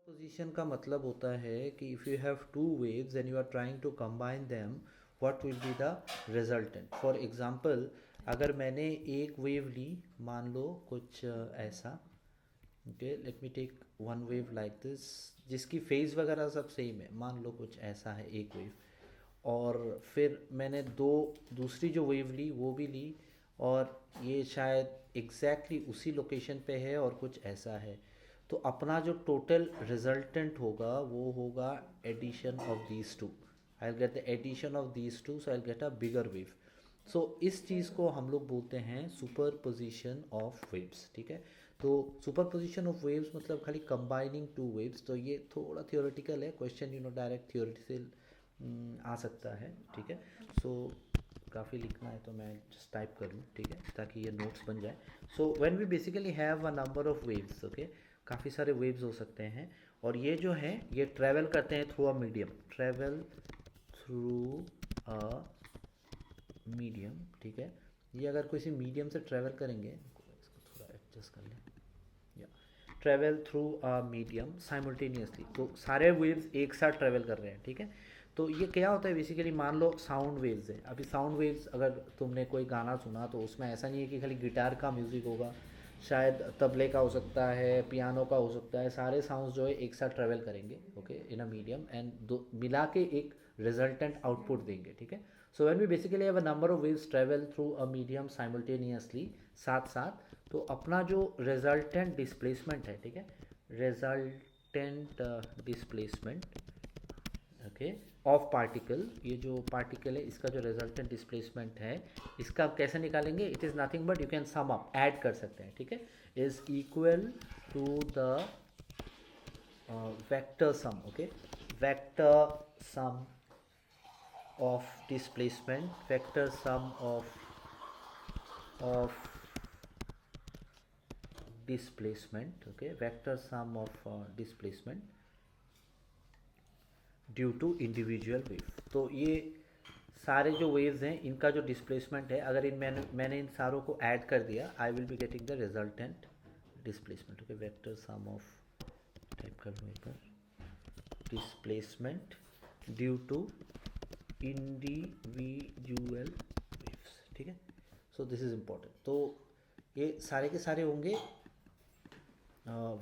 Position का मतलब होता है कि if you have two waves and you are trying to combine them, what will be the resultant. For example, अगर मैंने एक वेव ली, मान लो कुछ ऐसा, okay, let me take one wave like this, जिसकी फेज वगैरह सब सेम है, मान लो कुछ ऐसा है एक वेव। और फिर मैंने दो दूसरी जो वेव ली वो भी ली, और ये शायद एग्जैक्टली उसी लोकेशन पे है और कुछ ऐसा है। तो अपना जो टोटल रिजल्टेंट होगा वो होगा addition of these two. I will get the addition of these two, so I will get a bigger wave. So इस चीज़ को हम लोग बोलते हैं सुपर पोजिशन ऑफ वेव्स, ठीक है। तो सुपर पोजिशन ऑफ वेव्स मतलब खाली कंबाइनिंग टू वेव्स। तो ये थोड़ा थियोरेटिकल है क्वेश्चन, डायरेक्ट थ्योरी से आ सकता है, ठीक है। सो काफ़ी लिखना है तो मैं जस्ट टाइप कर लूँ, ठीक है, ताकि ये नोट्स बन जाए। So when we basically have a number of waves, okay, काफ़ी सारे वेव्स हो सकते हैं, और ये जो है ये ट्रैवल करते हैं through a medium, travel through a medium, ठीक है। ये अगर किसी मीडियम से ट्रैवल करेंगे, इसको थोड़ा एडजस्ट कर लें, या travel through a medium simultaneously, तो सारे वेव्स एक साथ ट्रैवल कर रहे हैं, ठीक है। तो ये क्या होता है बेसिकली, मान लो साउंड वेव्स है। अभी साउंड वेव्स अगर तुमने कोई गाना सुना तो उसमें ऐसा नहीं है कि खाली गिटार का म्यूज़िक होगा, शायद तबले का हो सकता है, पियानो का हो सकता है, सारे साउंड्स जो है एक साथ ट्रैवल करेंगे, okay, in a medium, and दो मिला के एक रिजल्टेंट आउटपुट देंगे, ठीक है। So when we basically have a number of waves travel through a medium simultaneously, साथ साथ, तो अपना जो रिजल्टेंट डिस्प्लेसमेंट है, ठीक है, resultant displacement, okay, of particle, ये जो पार्टिकल है इसका जो रिजल्टेंट डिस्प्लेसमेंट है, इसका आप कैसे निकालेंगे? It is nothing but you can sum up, add कर सकते हैं, ठीक है, is equal to the vector sum, okay, vector sum of displacement, vector sum of displacement, okay, vector sum of displacement due to individual wave. तो ये सारे जो waves हैं इनका जो डिस्प्लेसमेंट है, अगर इन मैंने इन सारों को ऐड कर दिया, I will be getting the resultant displacement, okay, vector sum of, type कर लूँ एक बार, displacement due to individual waves, ठीक है। So this is important. तो ये सारे के सारे होंगे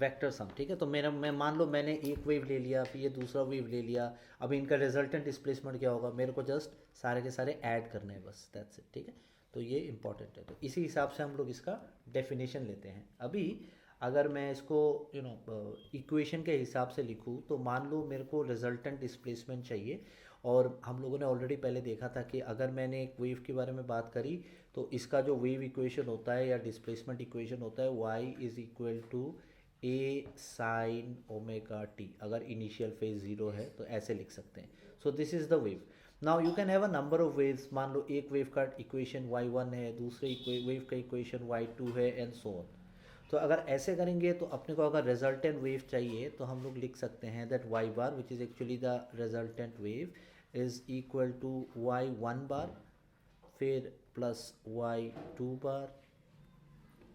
वेक्टर सम, ठीक है। तो मैं मान लो मैंने एक वेव ले लिया, फिर ये दूसरा वेव ले लिया, अब इनका रिजल्टेंट डिस्प्लेसमेंट क्या होगा, मेरे को जस्ट सारे के सारे ऐड करने हैं, बस दैट्स इट, ठीक है। तो ये इंपॉर्टेंट है। तो इसी हिसाब से हम लोग इसका डेफिनेशन लेते हैं। अभी अगर मैं इसको इक्वेशन के हिसाब से लिखूँ, तो मान लो मेरे को रिजल्टेंट डिस्प्लेसमेंट चाहिए, और हम लोगों ने ऑलरेडी पहले देखा था कि अगर मैंने एक वेव के बारे में बात करी, तो इसका जो वेव इक्वेशन होता है या डिस्प्लेसमेंट इक्वेशन होता है, y is equal to a sine omega t, अगर इनिशियल फेज ज़ीरो है तो ऐसे लिख सकते हैं। So this is the wave. Now you can have a number of waves, मान लो एक वेव का इक्वेशन y1 है, दूसरे वेव का इक्वेशन y2 है, एंड सो ऑन। तो अगर ऐसे करेंगे तो अपने को अगर रिजल्टेंट वेव चाहिए तो हम लोग लिख सकते हैं that y bar which is actually the resultant wave is equal to y1 bar, फिर plus y2 bar,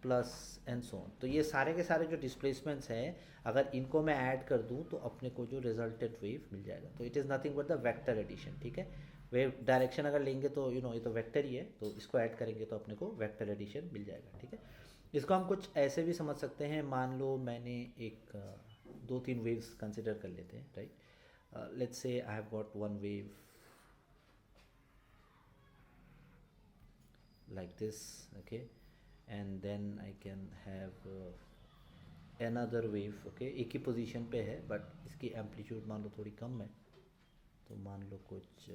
plus and so on. तो ये सारे के सारे जो डिस्प्लेसमेंट्स हैं, अगर इनको मैं ऐड कर दूं तो अपने को जो रिजल्टेंट वेव मिल जाएगा। तो it is nothing but the vector addition, ठीक है। वेव डायरेक्शन अगर लेंगे तो ये तो वेक्टर ही है, तो इसको ऐड करेंगे तो अपने को वेक्टर एडिशन मिल जाएगा, ठीक है। इसको हम कुछ ऐसे भी समझ सकते हैं, मान लो मैंने एक दो तीन वेव्स कंसिडर कर लेते हैं, right. Let's say I have got one wave like this, okay, and then I can have another wave, okay, एक ही पोजीशन पे है बट इसकी एम्पलीट्यूड मान लो थोड़ी कम है, तो मान लो कुछ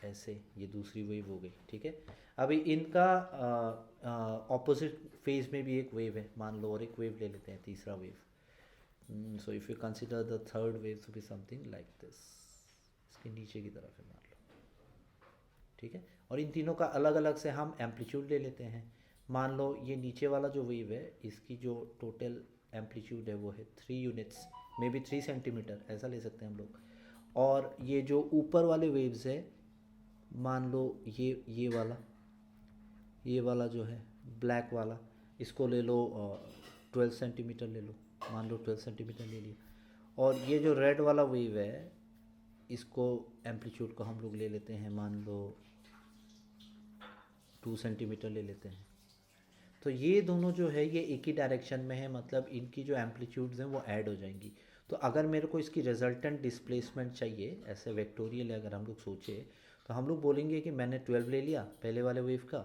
ऐसे, ये दूसरी वेव हो गई, ठीक है। अभी इनका ऑपोजिट फेज में भी एक वेव है, मान लो, और एक वेव ले लेते हैं, तीसरा wave. So if you consider the third wave to be something like this, इसके नीचे की तरफ है मान लो, ठीक है। और इन तीनों का अलग अलग से हम एम्पलीट्यूड ले लेते हैं। मान लो ये नीचे वाला जो वेव है, इसकी जो टोटल एम्पलीट्यूड है वो है 3 यूनिट्स, मे बी 3 सेंटीमीटर, ऐसा ले सकते हैं हम लोग। और ये जो ऊपर वाले वेव्स है, मान लो ये वाला जो है ब्लैक वाला, इसको ले लो 12 सेंटीमीटर ले लो, मान लो 12 सेंटीमीटर ले लिया। और ये जो रेड वाला वेव है इसको एम्पलीट्यूड को हम लोग ले लेते हैं, मान लो 2 सेंटीमीटर ले लेते हैं। तो ये दोनों जो है ये एक ही डायरेक्शन में है, मतलब इनकी जो एम्पलीट्यूड्स हैं वो ऐड हो जाएंगी। तो अगर मेरे को इसकी रिजल्टेंट डिस्प्लेसमेंट चाहिए ऐसे वेक्टोरियल अगर हम लोग सोचे, तो हम लोग बोलेंगे कि मैंने 12 ले लिया पहले वाले वेव का,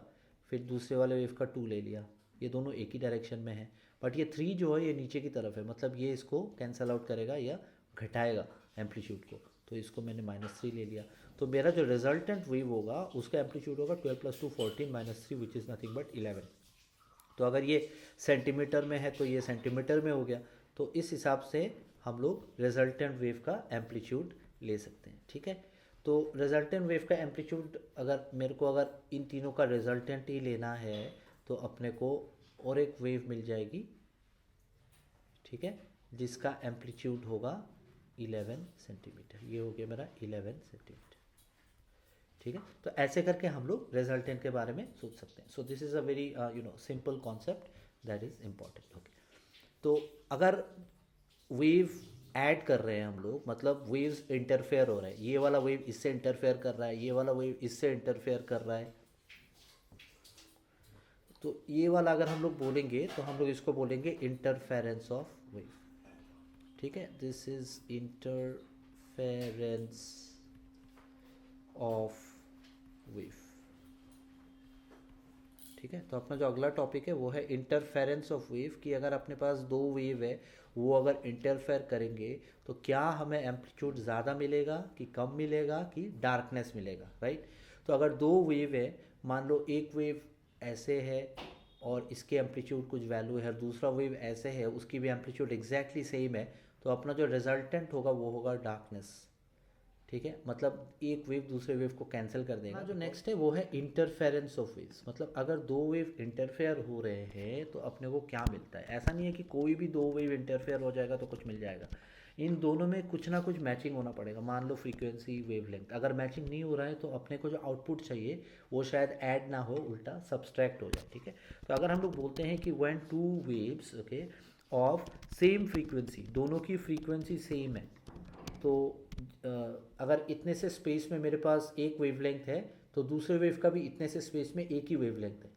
फिर दूसरे वाले वेव का 2 ले लिया, ये दोनों एक ही डायरेक्शन में है। बट ये 3 जो है ये नीचे की तरफ है, मतलब ये इसको कैंसल आउट करेगा या घटाएगा एम्पलीट्यूड को, तो इसको मैंने -3 ले लिया। तो मेरा जो रिजल्टेंट वेव होगा उसका एम्पलीट्यूड होगा 12 + 2 14 -3 विच इज़ नथिंग बट 11। तो अगर ये सेंटीमीटर में है तो ये सेंटीमीटर में हो गया। तो इस हिसाब से हम लोग रिजल्टेंट वेव का एम्पलीट्यूड ले सकते हैं, ठीक है। तो रिजल्टेंट वेव का एम्पलीट्यूड अगर मेरे को अगर इन तीनों का रिजल्टेंट ही लेना है तो अपने को और एक वेव मिल जाएगी, ठीक है, जिसका एम्पलीट्यूड होगा 11 सेंटीमीटर। ये हो गया मेरा 11 सेंटीमीटर, ठीक है। तो ऐसे करके हम लोग रिजल्टेंट के बारे में सोच सकते हैं। So this is a very simple concept that is important, okay. तो अगर वेव ऐड कर रहे हैं हम लोग, मतलब वेव्स इंटरफेयर हो रहे हैं, ये वाला वेव इससे इंटरफेयर कर रहा है, ये वाला वेव इससे इंटरफेयर कर रहा है, तो ये वाला अगर हम लोग बोलेंगे तो हम लोग इसको बोलेंगे इंटरफेरेंस ऑफ वेव, ठीक है। This is interference of wave, ठीक है। तो अपना जो अगला टॉपिक है वो है इंटरफेरेंस ऑफ वेव, कि अगर अपने पास दो वेव है वो अगर इंटरफेयर करेंगे तो क्या हमें एम्पलीट्यूड ज़्यादा मिलेगा कि कम मिलेगा कि डार्कनेस मिलेगा, राइट। तो अगर दो वेव है, मान लो एक वेव ऐसे है और इसके एम्पलीट्यूड कुछ वैल्यू है, और दूसरा वेव ऐसे है उसकी भी एम्पलीट्यूड एग्जैक्टली सेम है, तो अपना जो रिजल्टेंट होगा वो होगा डार्कनेस, ठीक है। मतलब एक वेव दूसरे वेव को कैंसिल कर देगा। जो नेक्स्ट है वो है इंटरफेरेंस ऑफ वेव्स, मतलब अगर दो वेव इंटरफेयर हो रहे हैं तो अपने को क्या मिलता है। ऐसा नहीं है कि कोई भी दो वेव इंटरफेयर हो जाएगा तो कुछ मिल जाएगा, इन दोनों में कुछ ना कुछ मैचिंग होना पड़ेगा। मान लो फ्रीक्वेंसी वेवलेंथ, अगर मैचिंग नहीं हो रहा है तो अपने को जो आउटपुट चाहिए वो शायद ऐड ना हो, उल्टा सब्सट्रैक्ट हो जाए, ठीक है। तो अगर हम लोग बोलते हैं कि when two waves, okay, of same frequency, दोनों की फ्रीक्वेंसी सेम है, तो अगर इतने से स्पेस में मेरे पास एक वेवलेंथ है तो दूसरे वेव का भी इतने से स्पेस में एक ही वेवलेंथ है,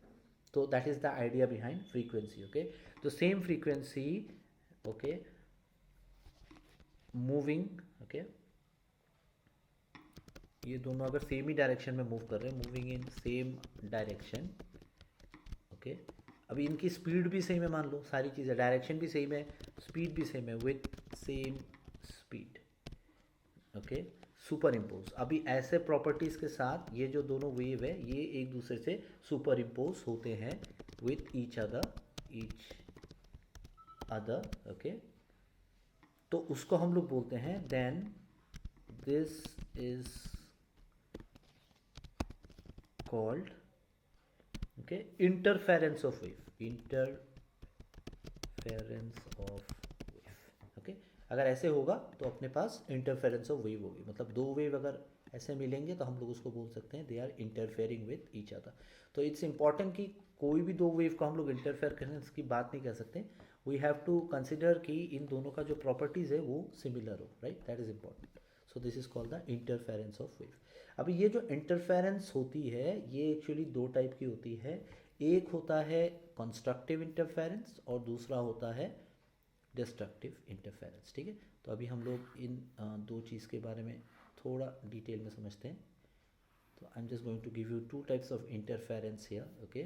तो that is the idea behind frequency, okay. तो same frequency, okay, moving, okay, ये दोनों अगर सेम ही डायरेक्शन में मूव कर रहे हैं, moving in same direction, okay. अभी इनकी स्पीड भी सेम है, मान लो सारी चीज़ें, डायरेक्शन भी सेम है, स्पीड भी सेम है, with same speed, okay, super impose. अभी ऐसे प्रॉपर्टीज़ के साथ ये जो दोनों वेव है ये एक दूसरे से सुपर इम्पोज होते हैं विथ ईच अदर, ओके। तो उसको हम लोग बोलते हैं then this is called, okay, interference of wave, interference of wave, okay. अगर ऐसे होगा तो अपने पास इंटरफेरेंस ऑफ वेव होगी, मतलब दो वेव अगर ऐसे मिलेंगे तो हम लोग उसको बोल सकते हैं they are interfering with each other. तो इट्स इंपॉर्टेंट कि कोई भी दो वेव को हम लोग इंटरफेयर करने की बात नहीं कर सकते, वी हैव टू कंसिडर कि इन दोनों का जो प्रॉपर्टीज़ है वो सिमिलर हो, right, that is important. So this is called the interference of wave. अभी ये जो इंटरफेरेंस होती है ये एक्चुअली दो टाइप की होती है, एक होता है कंस्ट्रक्टिव इंटरफेरेंस और दूसरा होता है डिस्ट्रक्टिव इंटरफेरेंस, ठीक है। तो अभी हम लोग इन दो चीज़ के बारे में थोड़ा डिटेल में समझते हैं। तो I am just going to give you two types of interference here, okay.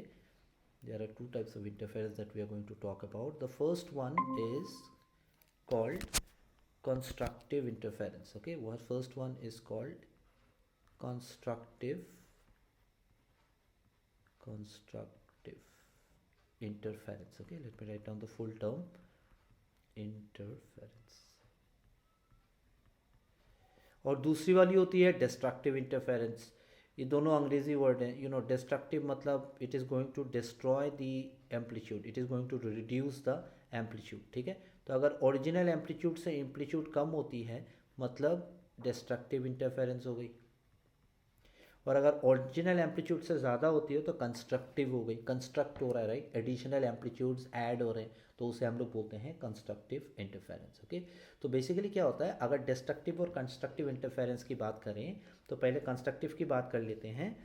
There are two types of interference that we are going to talk about. The first one is called constructive interference, okay. What first one is called constructive interference, okay. Let me write down the full term, interference। और दूसरी वाली होती है destructive interference. ये दोनों अंग्रेजी word हैं, you know. Destructive मतलब it is going to destroy the amplitude, it is going to reduce the amplitude, ठीक है। तो अगर ओरिजिनल एम्पलीट्यूड से एम्पलीट्यूड कम होती है मतलब डिस्ट्रक्टिव इंटरफेरेंस हो गई। और अगर ओरिजिनल एम्पलीट्यूड से ज़्यादा होती है तो कंस्ट्रक्टिव हो गई, कंस्ट्रक्ट हो रहा है, राइट, एडिशनल एम्पलीट्यूड्स ऐड हो रहे हैं, तो उसे हम लोग बोलते हैं कंस्ट्रक्टिव इंटरफेरेंस। ओके, तो बेसिकली क्या होता है, अगर डिस्ट्रक्टिव और कंस्ट्रक्टिव इंटरफेरेंस की बात करें तो पहले कंस्ट्रक्टिव की बात कर लेते हैं।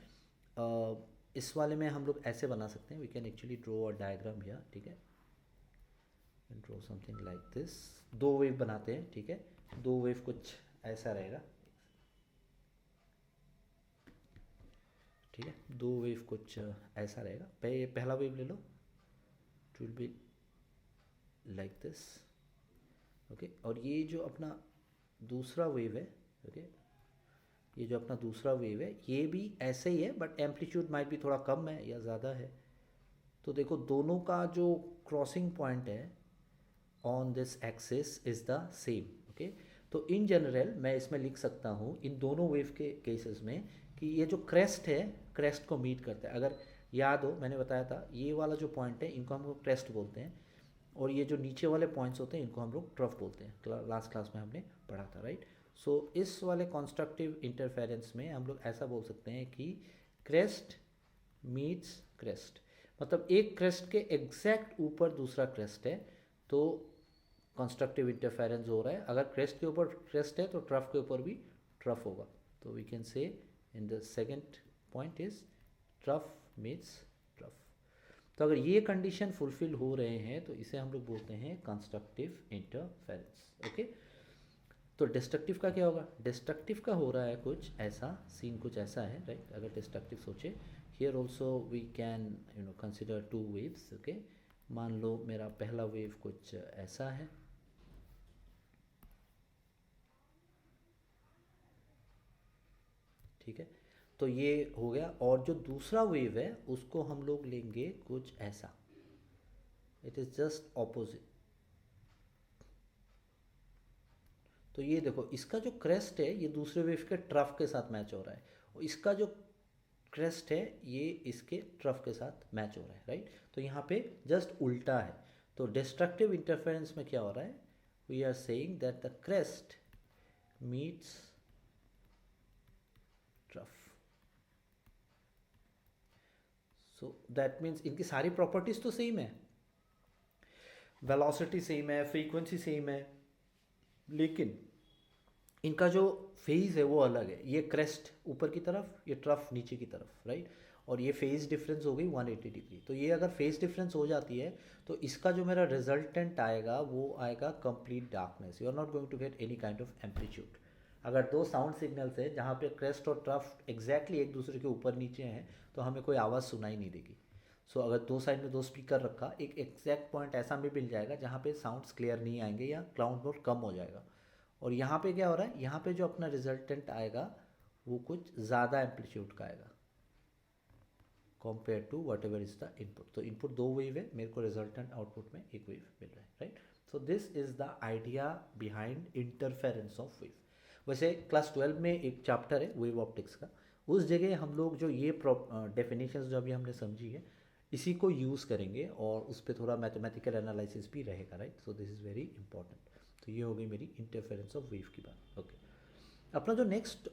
इस वाले में हम लोग ऐसे बना सकते हैं, we can actually draw a diagram here, ठीक है, ड्रॉ समथिंग लाइक दिस। दो वेव बनाते हैं, ठीक है, दो वेव कुछ ऐसा रहेगा, ठीक है, दो वेव कुछ ऐसा रहेगा। पहला वेव ले लो, it will be like this. Okay, और ये जो अपना दूसरा वेव है, ओके, ये जो अपना दूसरा वेव है ये भी ऐसे ही है, बट एम्पलीट्यूड माइट भी थोड़ा कम है या ज़्यादा है। तो देखो दोनों का जो क्रॉसिंग पॉइंट है on this axis is the same. Okay, तो इन जनरल मैं इसमें लिख सकता हूँ इन दोनों वेव के केसेस में कि ये जो क्रेस्ट है, क्रेस्ट को मीट करता है। अगर याद हो मैंने बताया था ये वाला जो पॉइंट है इनको हम लोग क्रेस्ट बोलते हैं, और ये जो नीचे वाले पॉइंट्स होते हैं इनको हम लोग ट्रफ बोलते हैं। लास्ट क्लास में हमने पढ़ा था, राइट। सो इस वाले कॉन्स्ट्रक्टिव इंटरफेरेंस में हम लोग ऐसा बोल सकते हैं कि क्रेस्ट मीट्स क्रेस्ट, मतलब एक क्रेस्ट के एग्जैक्ट ऊपर दूसरा क्रेस्ट है तो कंस्ट्रक्टिव इंटरफेरेंस हो रहा है। अगर क्रेस्ट के ऊपर क्रेस्ट है तो ट्रफ के ऊपर भी ट्रफ होगा। तो we can say in the second point is trough meets trough. तो अगर ये कंडीशन फुलफिल हो रहे हैं तो इसे हम लोग बोलते हैं कंस्ट्रक्टिव इंटरफेरेंस। ओके, तो डिस्ट्रक्टिव का क्या होगा, डिस्ट्रक्टिव का हो रहा है कुछ ऐसा, सीन कुछ ऐसा है, राइट। अगर डिस्ट्रक्टिव सोचे, here also we can consider two waves. Okay, मान लो मेरा पहला वेव कुछ ऐसा है, ठीक है, तो ये हो गया। और जो दूसरा वेव है उसको हम लोग लेंगे कुछ ऐसा, इट इज़ जस्ट ऑपोजिट। तो ये देखो इसका जो क्रेस्ट है ये दूसरे वेव के ट्रफ के साथ मैच हो रहा है, और इसका जो क्रेस्ट है ये इसके ट्रफ के साथ मैच हो रहा है, राइट। तो यहाँ पे जस्ट उल्टा है। तो डिस्ट्रक्टिव इंटरफेरेंस में क्या हो रहा है, we are saying that the crest meets trough. So that means इनकी सारी प्रॉपर्टीज तो सेम है, वेलोसिटी सेम है, फ्रीक्वेंसी सेम है, लेकिन इनका जो फेज है वो अलग है। ये क्रेस्ट ऊपर की तरफ, ये ट्रफ नीचे की तरफ, राइट। और ये फेज डिफरेंस हो गई 180 डिग्री। तो ये अगर फेज डिफरेंस हो जाती है तो इसका जो मेरा रिजल्टेंट आएगा वो आएगा complete darkness. You are not going to get any kind of amplitude. अगर दो साउंड सिग्नल्स है जहाँ पे क्रेस्ट और ट्रफ एग्जैक्टली एक दूसरे के ऊपर नीचे हैं तो हमें कोई आवाज़ सुनाई नहीं देगी। सो अगर दो साइड में दो स्पीकर रखा, एक एग्जैक्ट पॉइंट ऐसा भी मिल जाएगा जहाँ पे साउंड्स क्लियर नहीं आएंगे या क्लाउड नोट कम हो जाएगा। और यहाँ पे क्या हो रहा है, यहाँ पे जो अपना रिजल्टेंट आएगा वो कुछ ज़्यादा एम्पलीट्यूड का आएगा compare to whatever is the input. तो इनपुट दो वेव है, मेरे को रिजल्टेंट आउटपुट में एक वेव मिल रहा है, right. So this is the idea behind interference of wave. वैसे क्लास 12 में एक चैप्टर है वेव ऑप्टिक्स का, उस जगह हम लोग जो ये डेफिनेशंस जो अभी हमने समझी है इसी को यूज़ करेंगे और उस पर थोड़ा मैथमेटिकल एनालिसिस भी रहेगा, right. So this is very important. तो ये हो गई मेरी इंटरफेरेंस ऑफ वेव की बात। ओके, अपना जो नेक्स्ट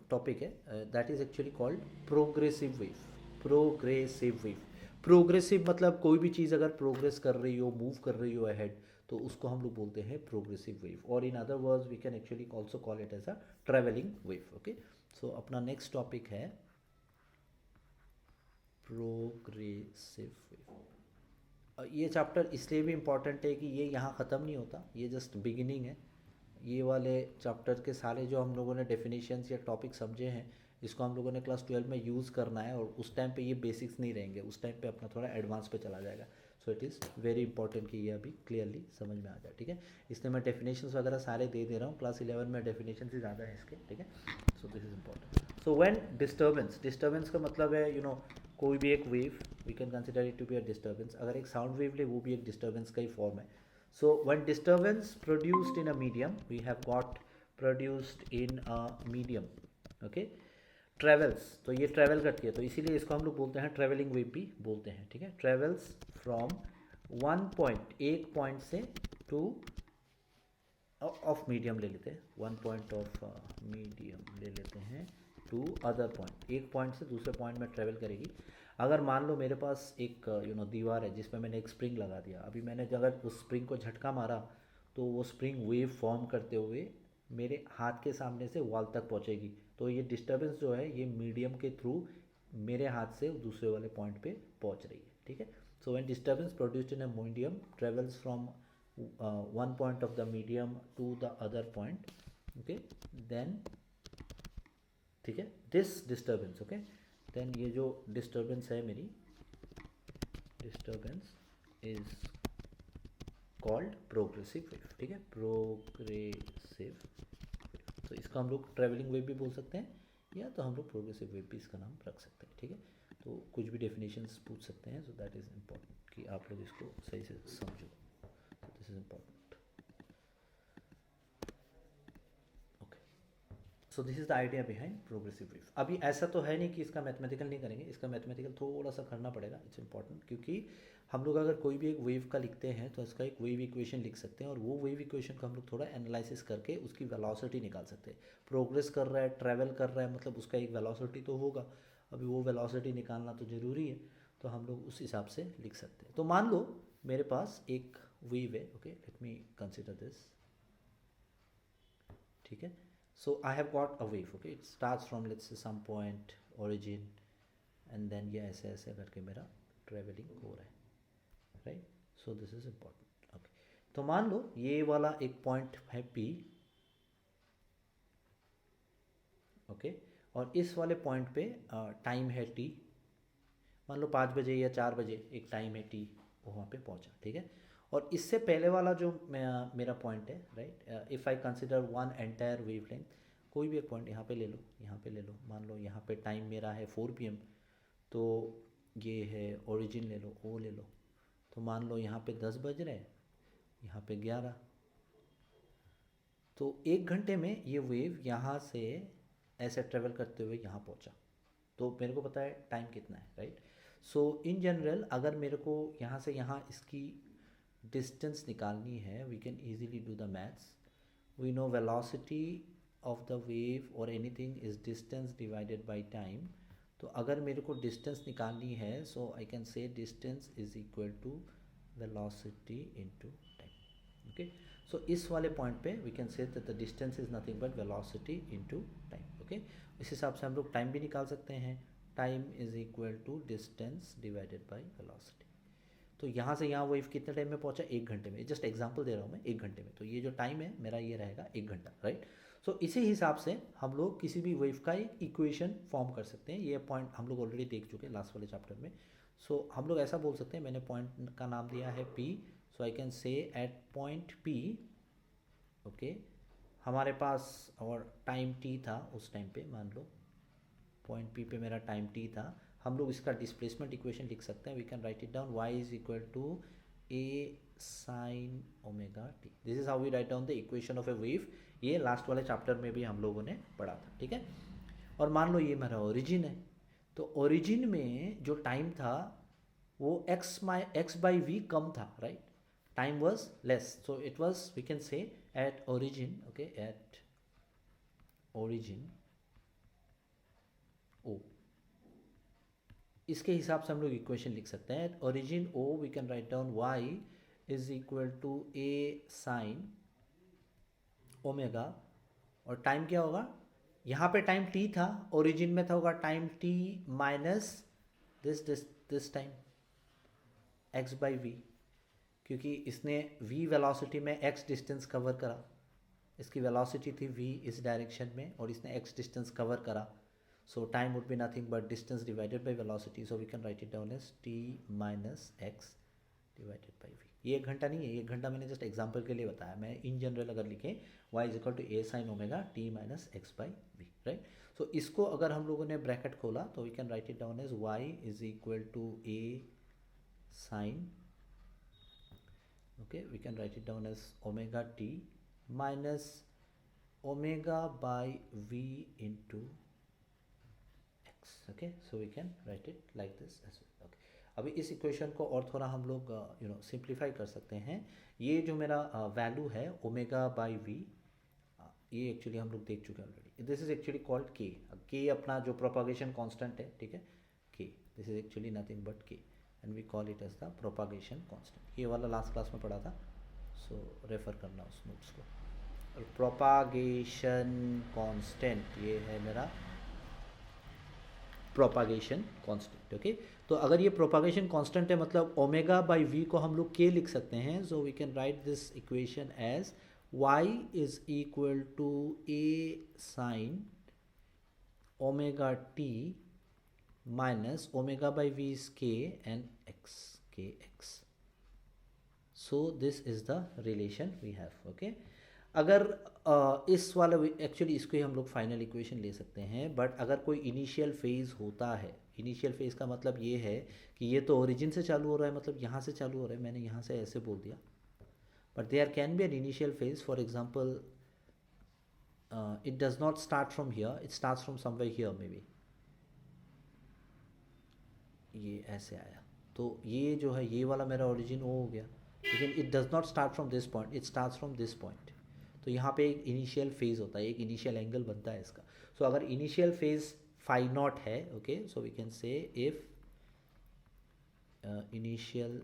टॉपिक है that is actually called progressive wave. Progressive wave, progressive मतलब कोई भी चीज़ अगर प्रोग्रेस कर रही हो, मूव कर रही हो अहेड, तो उसको हम लोग बोलते हैं प्रोग्रेसिव वेव। और in other words we can actually also call it as a travelling wave. Okay, so अपना नेक्स्ट टॉपिक है प्रोग्रेसिव वेव। ये चैप्टर इसलिए भी इम्पॉर्टेंट है कि ये यहाँ ख़त्म नहीं होता, ये जस्ट बिगिनिंग है। ये वाले चैप्टर के सारे जो हम लोगों ने डेफिनेशंस या टॉपिक समझे हैं इसको हम लोगों ने क्लास 12 में यूज़ करना है, और उस टाइम पे ये बेसिक्स नहीं रहेंगे, उस टाइम पे अपना थोड़ा एडवांस पे चला जाएगा। So it is very important कि ये अभी क्लियरली समझ में आ जाए, ठीक है। इसलिए मैं डेफिनेशंस वगैरह सारे दे रहा हूँ, क्लास 11 में डेफिनेशन ही ज़्यादा है इसके, ठीक है। So this is important. So when disturbance, disturbance का मतलब है कोई भी एक wave we can consider it to be a disturbance. अगर एक साउंड वेव ले वो भी एक डिस्टर्बेंस का ही फॉर्म है। So when disturbance produced in a medium, we have got produced in a medium, okay, travels, तो ये ट्रैवल करती है तो इसीलिए इसको हम लोग बोलते हैं ट्रैवलिंग वेव भी बोलते हैं, ठीक है। ट्रैवल्स फ्रॉम वन पॉइंट, एक पॉइंट से टू ऑफ मीडियम ले लेते हैं, वन पॉइंट ऑफ मीडियम ले लेते हैं टू अदर पॉइंट, एक पॉइंट से दूसरे पॉइंट में ट्रेवल करेगी। अगर मान लो मेरे पास एक दीवार है जिसमें मैंने एक स्प्रिंग लगा दिया, अभी मैंने अगर उस स्प्रिंग को झटका मारा तो वो स्प्रिंग वेव फॉर्म करते हुए मेरे हाथ के सामने से वॉल तक पहुंचेगी। तो ये डिस्टर्बेंस जो है ये मीडियम के थ्रू मेरे हाथ से दूसरे वाले पॉइंट पे पहुंच रही है, ठीक है। So when disturbance produced in a medium travels from one point of the medium to the other point, okay, then, ठीक है, दिस डिस्टर्बेंस, ओके, देन ये जो डिस्टर्बेंस है मेरी, disturbance is called progressive wave, ठीक है, प्रोग्रेसिव। तो इसका हम लोग ट्रैवलिंग वेव भी बोल सकते हैं या तो हम लोग प्रोग्रेसिव वेव भी इसका नाम रख सकते हैं, ठीक है। तो कुछ भी डेफिनेशंस पूछ सकते हैं, सो दैट इज़ इम्पॉर्टेंट कि आप लोग इसको सही से समझो, this is important. So this is the idea behind progressive wave. अभी ऐसा तो है नहीं कि इसका मैथमेटिकल नहीं करेंगे, इसका मैथमेटिकल थोड़ा सा करना पड़ेगा, इट्स इंपॉर्टेंट, क्योंकि हम लोग अगर कोई भी एक वेव का लिखते हैं तो इसका एक वेव इक्वेशन लिख सकते हैं और वो वेव इक्वेशन को हम लोग थोड़ा एनालिसिस करके उसकी वेलोसिटी निकाल सकते हैं। प्रोग्रेस कर रहा है, ट्रैवल कर रहा है, मतलब उसका एक वेलोसिटी तो होगा, अभी वो वेलोसिटी निकालना तो ज़रूरी है, तो हम लोग उस हिसाब से लिख सकते हैं। तो मान लो मेरे पास एक वेव है, okay, let me consider this, ठीक है। So I have got a wave, okay, it starts from let's say some point origin and then ये ऐसे ऐसे करके मेरा ट्रेवलिंग हो रहा है, right. So this is important, okay. तो मान लो ये वाला एक पॉइंट है P, ओके, और इस वाले पॉइंट पे टाइम है T, मान लो 5 बजे या 4 बजे एक टाइम है T, वो वहाँ पे पहुँचा, ठीक है। और इससे पहले वाला जो मेरा पॉइंट है, right, if I consider one entire wave length, कोई भी एक पॉइंट यहाँ पे ले लो, यहाँ पे ले लो, मान लो यहाँ पे टाइम मेरा है 4 PM, तो ये है ओरिजिन ले लो, ओ ले लो, तो मान लो यहाँ पे 10 बज रहे हैं, यहाँ पे 11, तो 1 घंटे में ये वेव यहाँ से ऐसे ट्रेवल करते हुए यहाँ पहुँचा, तो मेरे को पता है टाइम कितना है, राइट। सो इन जनरल अगर मेरे को यहाँ से यहाँ इसकी डिस्टेंस निकालनी है, we can easily do the maths, we know velocity of the wave और anything is distance divided by time. तो अगर मेरे को डिस्टेंस निकालनी है, so I can say distance is equal to velocity into time, okay. So इस वाले point पे we can say that the distance is nothing but velocity into time, okay. इस हिसाब से हम लोग टाइम भी निकाल सकते हैं, time is equal to distance divided by velocity. तो यहाँ से यहाँ वेव कितने टाइम में पहुँचा, 1 घंटे में, जस्ट एग्जांपल दे रहा हूँ मैं, 1 घंटे में, तो ये जो टाइम है मेरा ये रहेगा 1 घंटा, राइट। सो इसी हिसाब से हम लोग किसी भी वेव का एक इक्वेशन फॉर्म कर सकते हैं। ये पॉइंट हम लोग ऑलरेडी देख चुके हैं लास्ट वाले चैप्टर में। सो हम लोग ऐसा बोल सकते हैं, मैंने पॉइंट का नाम दिया है P, so I can say at point P, okay, हमारे पास और टाइम T था उस टाइम पे, मान लो पॉइंट P पे मेरा टाइम T था, हम लोग इसका डिस्प्लेसमेंट इक्वेशन लिख सकते हैं, we can write it down, y is equal to a sine omega t, this is how we write down the equation of a wave. ये लास्ट वाले चैप्टर में भी हम लोगों ने पढ़ा था, ठीक है। और मान लो ये मेरा ओरिजिन है, तो ओरिजिन में जो टाइम था वो x बाई वी कम था, right, time was less, so it was, we can say at origin, okay, at origin O, इसके हिसाब से हम लोग इक्वेशन लिख सकते हैं, origin O we can write down y is equal to a sine omega, और टाइम क्या होगा, यहाँ पे टाइम t था, ओरिजिन में था होगा time t minus this time x by v, क्योंकि इसने v वेलोसिटी में x डिस्टेंस कवर करा, इसकी वेलोसिटी थी v इस डायरेक्शन में और इसने x डिस्टेंस कवर करा, so time would be nothing but distance divided by velocity, so we can write it down as t minus x divided by v। ये 1 घंटा नहीं है, 1 घंटा मैंने जस्ट एग्जांपल के लिए बताया, मैं इन जनरल अगर लिखें y is equal to a sine omega t minus x by v, right. So इसको अगर हम लोगों ने ब्रैकेट खोला तो we can write it down as y is equal to a sine, okay, we can write it down as omega t minus omega by v into, okay, so we can write it like this as well, okay। अभी इस equation को और थोड़ा हम लोग simplify कर सकते हैं। ये जो मेरा वैल्यू है ओमेगा बाई वी, ये एक्चुअली हम लोग देख चुके हैं already. This is actually called के. के अपना जो प्रोपागेशन कांस्टेंट है, ठीक है, k. This is actually nothing but k and we call it as the propagation constant. ये वाला लास्ट क्लास में पढ़ा था, सो रेफर करना उस नोट्स को. और प्रोपागेशन कांस्टेंट ये है मेरा प्रोपागेशन कांस्टेंट. ओके, तो अगर ये प्रोपागेशन कांस्टेंट है मतलब ओमेगा बाई वी को हम लोग के लिख सकते हैं. So we can write this equation as y is equal to a sin omega t minus omega by v is k and x, kx. So this is the relation we have. Okay, अगर इस वाला actually इसको ही हम लोग final equation ले सकते हैं. But अगर कोई इनिशियल फेज़ होता है, इनिशियल फेज़ का मतलब ये है कि ये तो ओरिजिन से चालू हो रहा है, मतलब यहाँ से चालू हो रहा है, मैंने यहाँ से ऐसे बोल दिया. But there can be an initial phase. For example, it does not start from here, it starts from somewhere here maybe. ये ऐसे आया, तो ये जो है ये वाला मेरा ओरिजिन वो हो गया. लेकिन it does not start from this point, it starts from this point. तो यहाँ पे एक इनिशियल फेज होता है, एक इनिशियल एंगल बनता है इसका. सो अगर इनिशियल फेज फाई नॉट है, okay, so we can say if initial,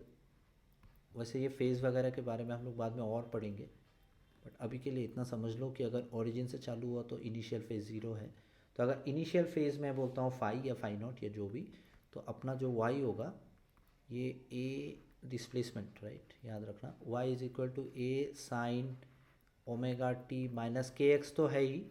वैसे ये फेज़ वगैरह के बारे में हम लोग बाद में और पढ़ेंगे, बट अभी के लिए इतना समझ लो कि अगर ओरिजिन से चालू हुआ तो इनिशियल फेज़ ज़ीरो है. तो अगर इनिशियल फेज़ मैं बोलता हूँ फाई या फाई नॉट या जो भी, तो अपना जो वाई होगा ये ए डिस्प्लेसमेंट, राइट, याद रखना. Y is equal to a sine omega T minus के एक्स तो है ही,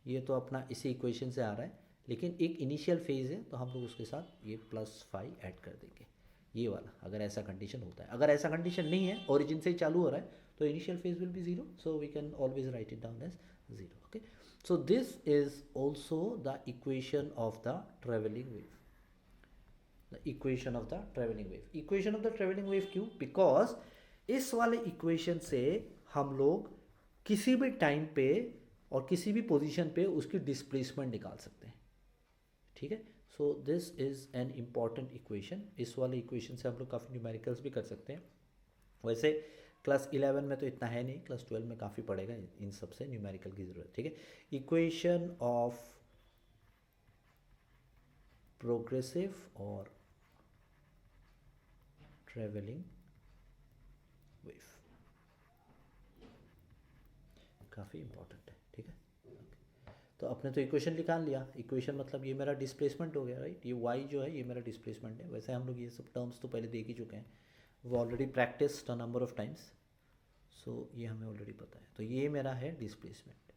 ये तो अपना इसी इक्वेशन से आ रहा है. लेकिन एक इनिशियल फेज़ है तो हम लोग उसके साथ ये प्लस फाई ऐड कर देंगे, ये वाला, अगर ऐसा कंडीशन होता है. अगर ऐसा कंडीशन नहीं है, ओरिजिन से ही चालू हो रहा है, तो initial phase will be zero. So we can always write it down as zero. Okay, so this is also the equation of the travelling wave. The equation of the travelling wave. Equation of the travelling wave क्यों? Because इस वाले equation से हम लोग किसी भी time पे और किसी भी पोजिशन पे उसकी डिस्प्लेसमेंट निकाल सकते हैं. ठीक है, so this is an important equation. इस वाले इक्वेशन से हम लोग काफ़ी न्यूमेरिकल्स भी कर सकते हैं. वैसे क्लास 11 में तो इतना है नहीं, क्लास 12 में काफ़ी पड़ेगा इन सब से न्यूमेरिकल की ज़रूरत. ठीक है, इक्वेशन ऑफ प्रोग्रेसिव और ट्रेवलिंग वेव काफ़ी इम्पॉर्टेंट है. ठीक है, तो अपने तो इक्वेशन निकाल लिया. इक्वेशन मतलब ये मेरा डिस्प्लेसमेंट हो गया, राइट. ये y जो है ये मेरा डिस्प्लेसमेंट है. वैसे हम लोग ये सब टर्म्स तो पहले देख ही चुके हैं, वो already practised a number of times, so ये हमें ऑलरेडी पता है. तो ये मेरा है डिस्प्लेसमेंट.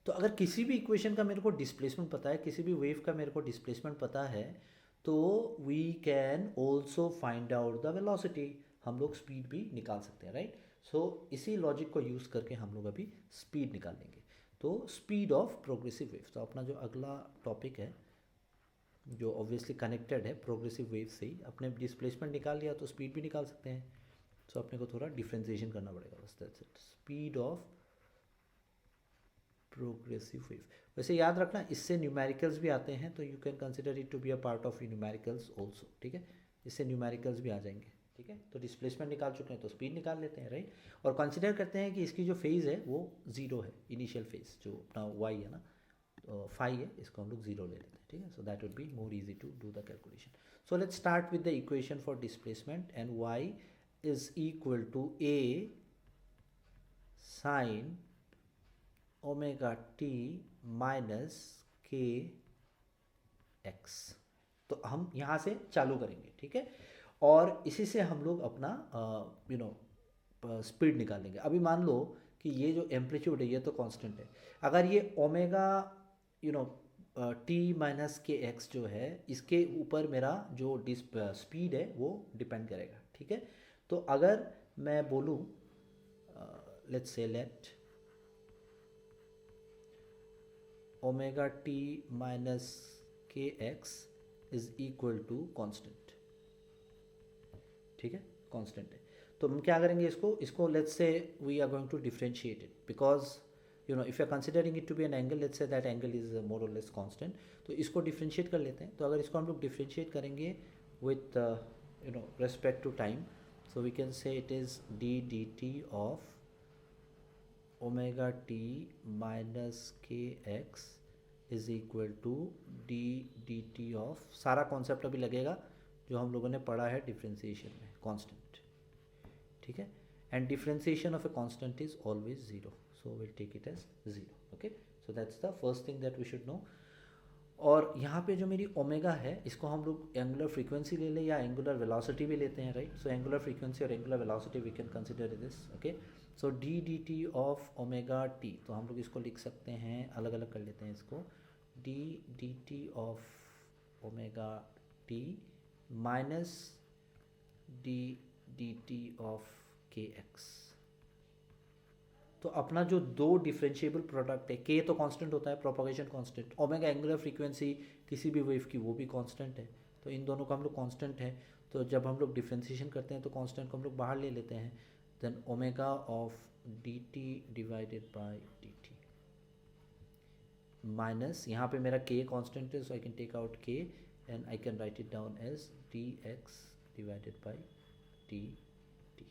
तो अगर किसी भी इक्वेशन का मेरे को डिस्प्लेसमेंट पता है, किसी भी वेव का मेरे को डिस्प्लेसमेंट पता है, तो we can also find out the velocity. हम लोग स्पीड भी निकाल सकते हैं, राइट. सो इसी लॉजिक को यूज़ करके हम लोग अभी स्पीड निकालेंगे. तो स्पीड ऑफ प्रोग्रेसिव वेव. तो अपना जो अगला टॉपिक है जो ऑब्वियसली कनेक्टेड है प्रोग्रेसिव वेव से ही, अपने डिस्प्लेसमेंट निकाल लिया तो स्पीड भी निकाल सकते हैं. सो अपने को थोड़ा डिफ्रेंसिएशन करना पड़ेगा बस, that's it. Speed of progressive wave. वैसे याद रखना इससे न्यूमेरिकल्स भी आते हैं, तो you can consider it to be a part of numericals also. ठीक है, इससे न्यूमेरिकल्स भी आ जाएंगे. ठीक है, तो डिस्प्लेसमेंट निकाल चुके हैं तो स्पीड निकाल लेते हैं, राइट. और कंसिडर करते हैं कि इसकी जो फेज़ है वो ज़ीरो है. इनिशियल फेज़ जो अपना वाई है ना, तो फाई है, इसको हम लोग ज़ीरो ले लेते हैं. ठीक है, so that would be more easy to do the calculation. So let's start with the equation for displacement. And y is equal to a sine omega T minus के एक्स. तो हम यहाँ से चालू करेंगे. ठीक है, और इसी से हम लोग अपना स्पीड निकालेंगे. अभी मान लो कि ये जो एम्पलीट्यूड है ये तो कांस्टेंट है. अगर ये ओमेगा टी माइनस के एक्स जो है, इसके ऊपर मेरा जो स्पीड है वो डिपेंड करेगा. ठीक है, तो अगर मैं बोलूँ let's say let omega T minus के x is equal to constant. ठीक है, कांस्टेंट है. तो हम क्या करेंगे, इसको let's say we are going to differentiate it, because if you are considering it to be an angle, let's say that angle is more और लेस कांस्टेंट. तो इसको डिफरेंशिएट कर लेते हैं. तो अगर इसको हम लोग डिफरेंशिएट करेंगे with respect to time, so we can say it is d d t of omega T minus के x is equal to d d t of, सारा कॉन्सेप्ट अभी लगेगा जो हम लोगों ने पढ़ा है डिफ्रेंसिएशन में, कांस्टेंट, ठीक है। And differentiation of a constant is always zero, so will take it as zero, okay. So that's the first thing that we should know. और यहाँ पे जो मेरी ओमेगा है इसको हम लोग एंगुलर फ्रीक्वेंसी ले लें या एंगुलर वेलोसिटी भी लेते हैं, राइट। सो एंगुलर फ्रीक्वेंसी और angular velocity we can consider this, okay. So d d t of omega t, तो हम लोग इसको लिख सकते हैं, अलग अलग कर लेते हैं इसको, D d t of omega T minus D d t of के एक्स। तो अपना जो दो डिफरेंशिएबल प्रोडक्ट है, के तो कांस्टेंट होता है, propagation constant, omega angular frequency किसी भी वेव की वो भी कांस्टेंट है, तो इन दोनों का हम लोग कांस्टेंट है। तो जब हम लोग डिफरेंशिएशन करते हैं तो कांस्टेंट को हम लोग बाहर ले लेते हैं, then omega of d t divided by d t minus, यहाँ पे मेरा के कांस्टेंट है, so I can take out k and I can write it down as d x divided by d t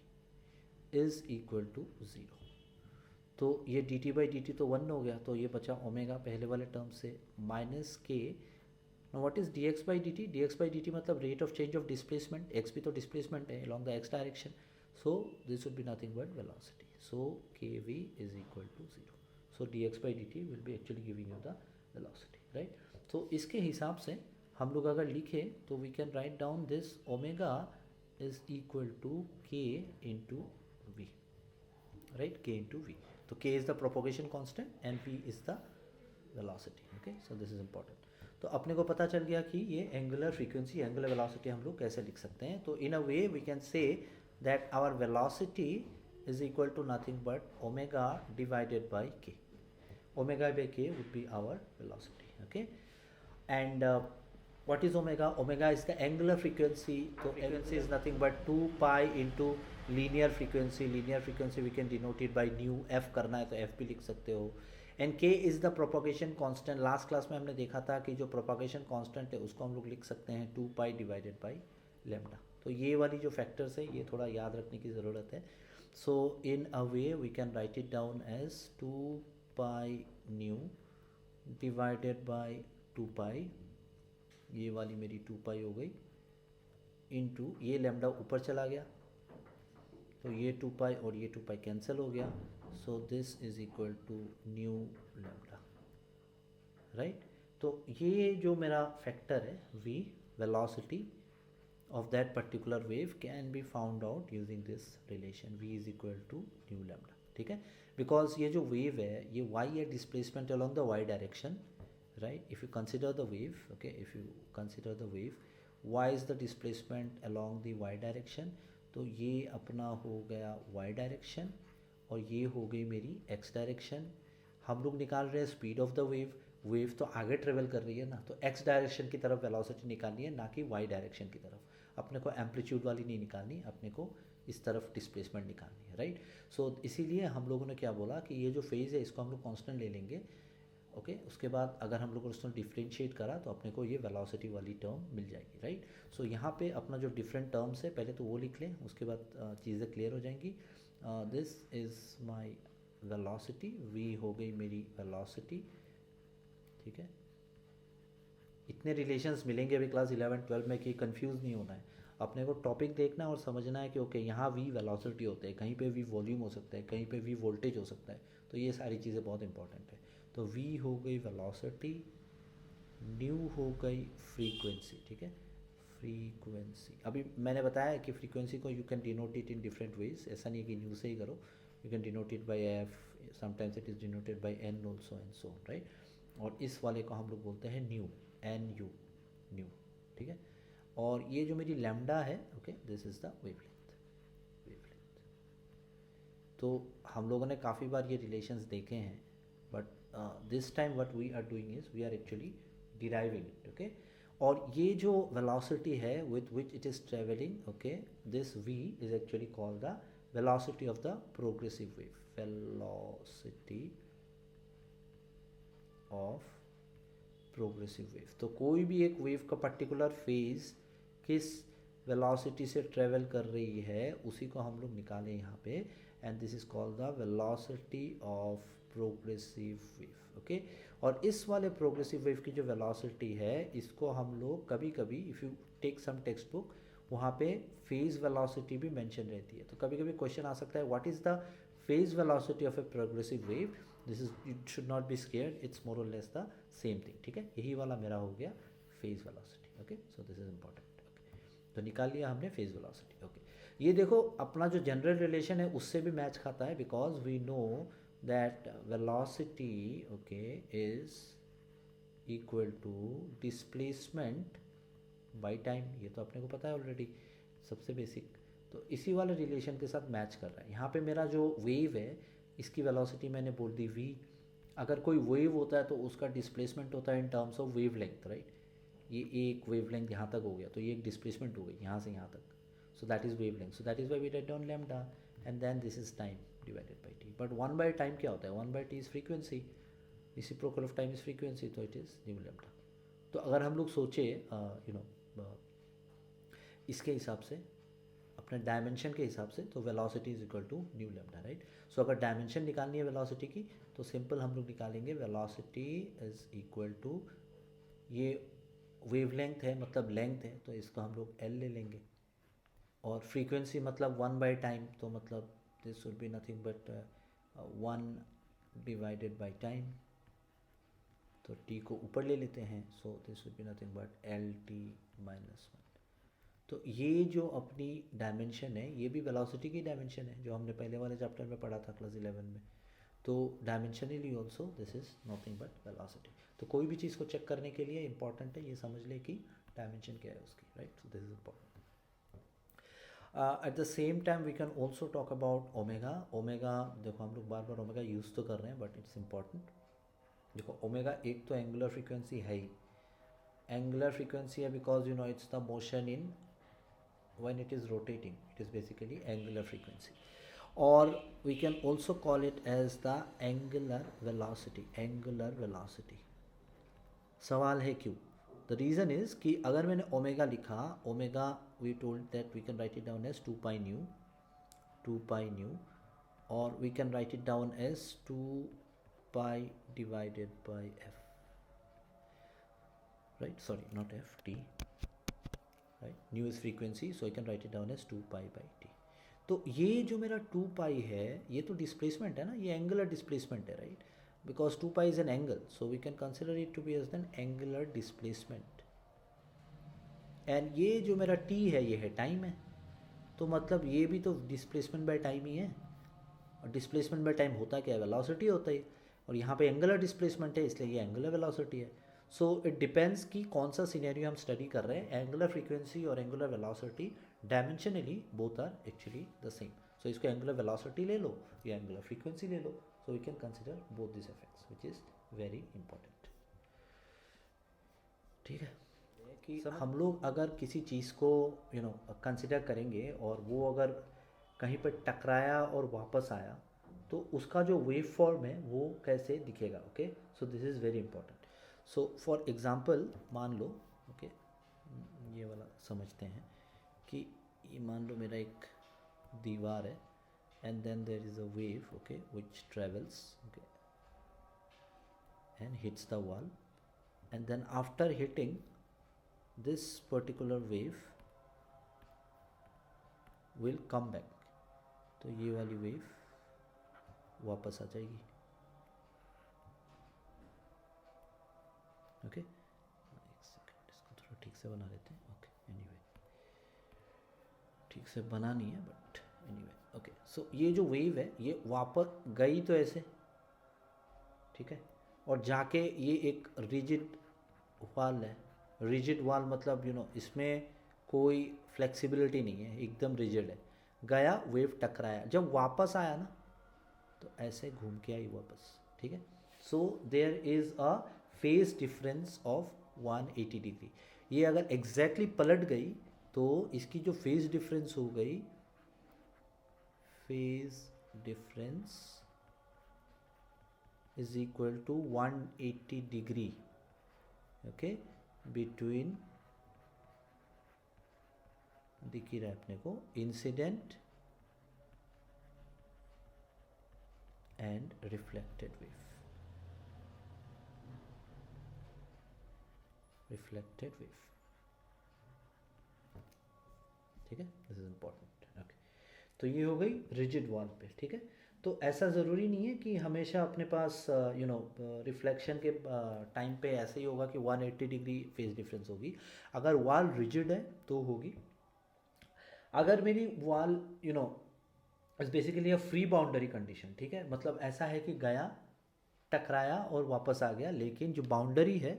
is equal to zero. तो ये d t by d t तो 1 हो गया, तो ये बचा ओमेगा पहले वाले टर्म से minus k. What is d x by d t? D x by d t मतलब rate of change of displacement, x भी तो डिस्प्लेसमेंट है along the x direction, so this would be nothing but velocity, so k v is equal to zero. So d x by d t will be actually giving you the velocity, right. तो इसके हिसाब से हम लोग अगर लिखें तो we can write down this omega is equal to k into v, right, k into v. तो k is the propagation constant and v is the velocity, okay, so this is important। तो अपने को पता चल गया कि ये angular frequency, angular velocity हम लोग कैसे लिख सकते हैं। तो in a way we can say that our velocity is equal to nothing but omega divided by k, omega by k would be our velocity, okay। and what is omega? Omega is the angular frequency, so frequency is nothing but 2 pi into linear frequency, linear frequency we can denote it by nu, f करना है तो f भी लिख सकते हो। and k is the propagation constant, last class में हमने देखा था कि जो propagation constant है उसको हम लोग लिख सकते हैं 2 pi divided by lambda। तो ये वाली जो फैक्टर्स है ये थोड़ा याद रखने की ज़रूरत है। so in a way we can write it down as 2 pi nu divided by 2 pi, ये वाली मेरी 2 पाई हो गई, इनटू ये लैम्डा ऊपर चला गया तो ये 2 पाई और ये 2 पाई कैंसिल हो गया, so this is equal to nu lambda, right. तो ये जो मेरा फैक्टर है v, velocity of that particular wave can be found out using this relation v is equal to nu lambda, ठीक है। बिकॉज ये जो वेव है ये y है displacement along the y direction, right, if you consider the wave, okay, if you consider the wave, y is the displacement along the y direction, तो ये अपना हो गया y डायरेक्शन और ये हो गई मेरी x डायरेक्शन। हम लोग निकाल रहे हैं speed of the wave, wave तो आगे ट्रेवल कर रही है ना, तो x डायरेक्शन की तरफ वेलोसिटी निकालनी है ना कि y डायरेक्शन की तरफ। अपने को एम्पलीट्यूड वाली नहीं निकालनी, अपने को इस तरफ डिस्प्लेसमेंट निकालनी है, राइट। सो इसीलिए हम लोगों ने क्या बोला कि ये जो फेज़ है इसको हम लोग कांस्टेंट ले लेंगे, ओके। उसके बाद अगर हम लोग उसको डिफ्रेंशिएट करा तो अपने को ये वेलोसिटी वाली टर्म मिल जाएगी, राइट। सो यहाँ पे अपना जो डिफरेंट टर्म्स है पहले तो वो लिख लें, उसके बाद चीज़ें क्लियर हो जाएंगी। This is my velocity, v हो गई मेरी वेलोसिटी, ठीक है। इतने रिलेशंस मिलेंगे अभी क्लास 11-12 में कि कंफ्यूज नहीं होना है, अपने को टॉपिक देखना है और समझना है कि ओके यहाँ v वेलोसिटी होते हैं, कहीं पे v वॉल्यूम हो सकता है, कहीं पे v वोल्टेज हो सकता है, तो ये सारी चीज़ें बहुत इंपॉर्टेंट है। तो v हो गई वेलोसिटी, न्यू हो गई फ्रीक्वेंसी, ठीक है, फ्रीक्वेंसी। अभी मैंने बताया कि फ्रीक्वेंसी को you can denote it in different ways, ऐसा नहीं है कि न्यू से ही करो, you can denote it by f, sometimes it is denoted by n also and so, right. और इस वाले को हम लोग बोलते हैं न्यू, एन यू, न्यू, ठीक है। और ये जो मेरी लैम्डा है, okay, this is the wavelength, wavelength. तो हम लोगों ने काफ़ी बार ये रिलेशंस देखे हैं, but this time what we are doing is we are actually deriving it, okay। और ये जो velocity है with which it is traveling, okay, this v is actually called the velocity of the progressive wave, velocity of progressive wave। तो कोई भी एक wave का particular phase किस वेलोसिटी से ट्रेवल कर रही है उसी को हम लोग निकालें यहाँ पे and this is called the velocity of progressive wave, okay. और इस वाले प्रोग्रेसिव वेव की जो वेलोसिटी है इसको हम लोग कभी कभी, if you take some text book, वहाँ पे फेज वेलोसिटी भी मेंशन रहती है। तो कभी कभी क्वेश्चन आ सकता है what is the phase velocity of a progressive wave. This is, you should not be scared, it's more और लेस द सेम थिंग, ठीक है। यही वाला मेरा हो गया phase velocity, okay. So this is important, okay. तो निकाल लिया हमने फेज वेलोसिटी, ओके। ये देखो अपना जो जनरल रिलेशन है उससे भी मैच खाता है, because we know that velocity, okay, is equal to displacement by time. ये तो अपने को पता है ऑलरेडी, सबसे बेसिक। तो इसी वाले रिलेशन के साथ मैच कर रहा है। यहाँ पे मेरा जो वेव है इसकी वेलोसिटी मैंने बोल दी v। अगर कोई वेव होता है तो उसका डिस्प्लेसमेंट होता है in terms of wave length, right. ये एक वेव लेंथ यहाँ तक हो गया तो ये एक डिस्प्लेसमेंट हो गई यहाँ से यहाँ तक। So that is wavelength, so that is why we write down lambda and then this is time divided by t. But 1 time क्या होता है, 1/t is frequency, reciprocal of time is frequency, तो it is nu lambda. तो अगर हम लोग सोचे you know इसके हिसाब से, अपने डायमेंशन के हिसाब से, तो velocity is equal to nu lambda, right. So अगर डायमेंशन निकालनी है वेलोसिटी की तो सिंपल हम लोग निकालेंगे वेलोसिटी इज इक्वल टू, ये वेव लेंथ है मतलब लेंथ है तो इसको हम लोग एल ले लेंगे, और फ्रीक्वेंसी मतलब 1/टाइम, तो मतलब this would be nothing but one by time. तो टी को ऊपर ले लेते हैं, so this would be nothing but LT-1। तो ये जो अपनी डायमेंशन है ये भी वेलोसिटी की डायमेंशन है जो हमने पहले वाले चैप्टर में पढ़ा था क्लास 11 में। तो dimensionally also this is nothing but velocity. तो कोई भी चीज़ को चेक करने के लिए इंपॉर्टेंट है ये समझ ले कि डायमेंशन क्या है उसकी, right. So this is important. At the same time we can also talk about omega. Omega देखो हम लोग बार बार ओमेगा यूज़ तो कर रहे हैं बट इट्स इंपॉर्टेंट। देखो ओमेगा एक तो एंगुलर फ्रीक्वेंसी है ही, एंगुलर फ्रीक्वेंसी है because you know it's the motion in when it is rotating, it is basically angular frequency, or we can also call it as the angular velocity, angular velocity। सवाल है क्यों? the reason is कि अगर मैंने omega लिखा, omega we told that we can write it down as 2 pi nu, or we can write it down as 2 pi divided by f, right, sorry not f, t, right, nu is frequency, so I can write it down as 2 pi by t। तो ये जो मेरा 2 पाई है ये तो displacement है ना, ये एंगुलर डिस्प्लेसमेंट है, right, because 2 pi is an angle, so we can consider it to be as an angular displacement. And ये जो मेरा t है ये है टाइम है, तो मतलब ये भी तो डिस्प्लेसमेंट बाय टाइम ही है। और डिस्प्लेसमेंट बाय टाइम होता क्या है, वेलोसिटी होता है, और यहाँ पे एंगुलर डिस्प्लेसमेंट है इसलिए ये एंगुलर वेलोसिटी है। सो इट डिपेंड्स कि कौन सा सिनेरियो हम स्टडी कर रहे हैं। एंगुलर फ्रीक्वेंसी और angular velocity dimensionally both are actually the same. So इसको एंगुलर वेलोसिटी ले लो या एंगुलर फ्रीक्वेंसी ले लो, so we can consider both this effects which is very important, ठीक है। कि हम लोग अगर किसी चीज़ को कंसिडर करेंगे और वो अगर कहीं पर टकराया और वापस आया तो उसका जो वेव फॉर्म है वो कैसे दिखेगा, okay. So this is very important. So for example मान लो, ओके, ये वाला समझते हैं कि ये मान लो मेरा एक दीवार है and then there is a wave, okay, which travels, okay, and hits the wall, and then after hitting this particular wave will come back। तो ये वाली वेव वापस आ जाएगी, ओके। एक सेकंड इसको थोड़ा ठीक से बना लेते हैं, ओके। एनीवे ठीक से बना नहीं है बट एनीवे, ओके। सो ये जो वेव है ये वापस गई तो ऐसे, ठीक है, और जाके ये एक रिजिड वॉल है। रिजिड वॉल मतलब इसमें कोई फ्लेक्सिबिलिटी नहीं है, एकदम रिजिड है। गया वेव टकराया, जब वापस आया ना तो ऐसे घूम के आई वापस, ठीक है। So there is a phase difference of 180 degree. ये अगर एग्जैक्टली पलट गई तो इसकी जो फेज डिफरेंस हो गई, phase difference is equal to 180 degree, okay, between, दिख ही रहा है अपने को, incident and reflected wave. Reflected wave. ठीक है, दिस इज इम्पॉर्टेंट. ओके, तो ये हो गई रिजिड वॉल पे. ठीक है, तो ऐसा ज़रूरी नहीं है कि हमेशा अपने पास रिफ्लेक्शन के टाइम पे ऐसे ही होगा कि 180 डिग्री फेज डिफरेंस होगी. अगर वॉल रिजिड है तो होगी. अगर मेरी wall is basically a free boundary condition. ठीक है, मतलब ऐसा है कि गया, टकराया और वापस आ गया, लेकिन जो बाउंड्री है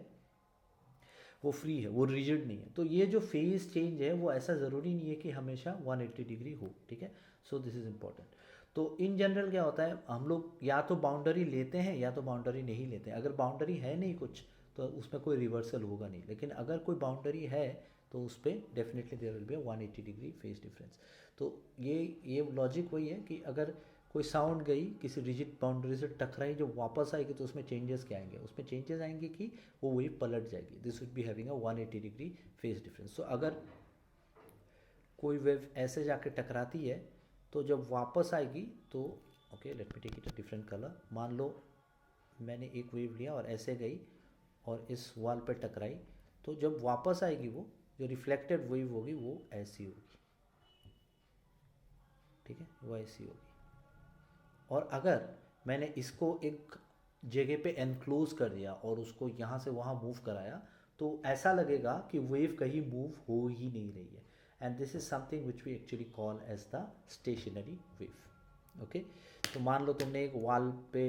वो फ्री है, वो रिजिड नहीं है. तो ये जो फेज चेंज है वो ऐसा ज़रूरी नहीं है कि हमेशा 180 डिग्री हो. ठीक है, सो दिस इज़ इम्पॉर्टेंट. तो इन जनरल क्या होता है, हम लोग या तो बाउंड्री लेते हैं या तो बाउंड्री नहीं लेते हैं. अगर बाउंड्री है नहीं कुछ तो उसमें कोई रिवर्सल होगा नहीं, लेकिन अगर कोई बाउंड्री है तो उस पर definitely there will be 180 degree phase difference. तो ये लॉजिक वही है कि अगर कोई साउंड गई किसी रिजिड बाउंड्री से टकराई, जो वापस आएगी तो उसमें चेंजेस क्या आएंगे, उसमें चेंजेस आएंगे कि वो वेव पलट जाएगी. This would be having a 180 degree phase difference. So अगर कोई वेव ऐसे जाके टकराती है तो जब वापस आएगी तो okay, let me take it a different colour. मान लो मैंने एक वेव लिया और ऐसे गई और इस वॉल पे टकराई, तो जब वापस आएगी वो जो रिफ्लेक्टेड वेव होगी वो ऐसी होगी. ठीक है, वो ऐसी होगी. और अगर मैंने इसको एक जगह पे एनक्लोज कर दिया और उसको यहाँ से वहाँ मूव कराया तो ऐसा लगेगा कि वेव कहीं मूव हो ही नहीं रही है. And this is something which we actually call as the stationary wave. Okay, तो मान लो तुमने एक वॉल पे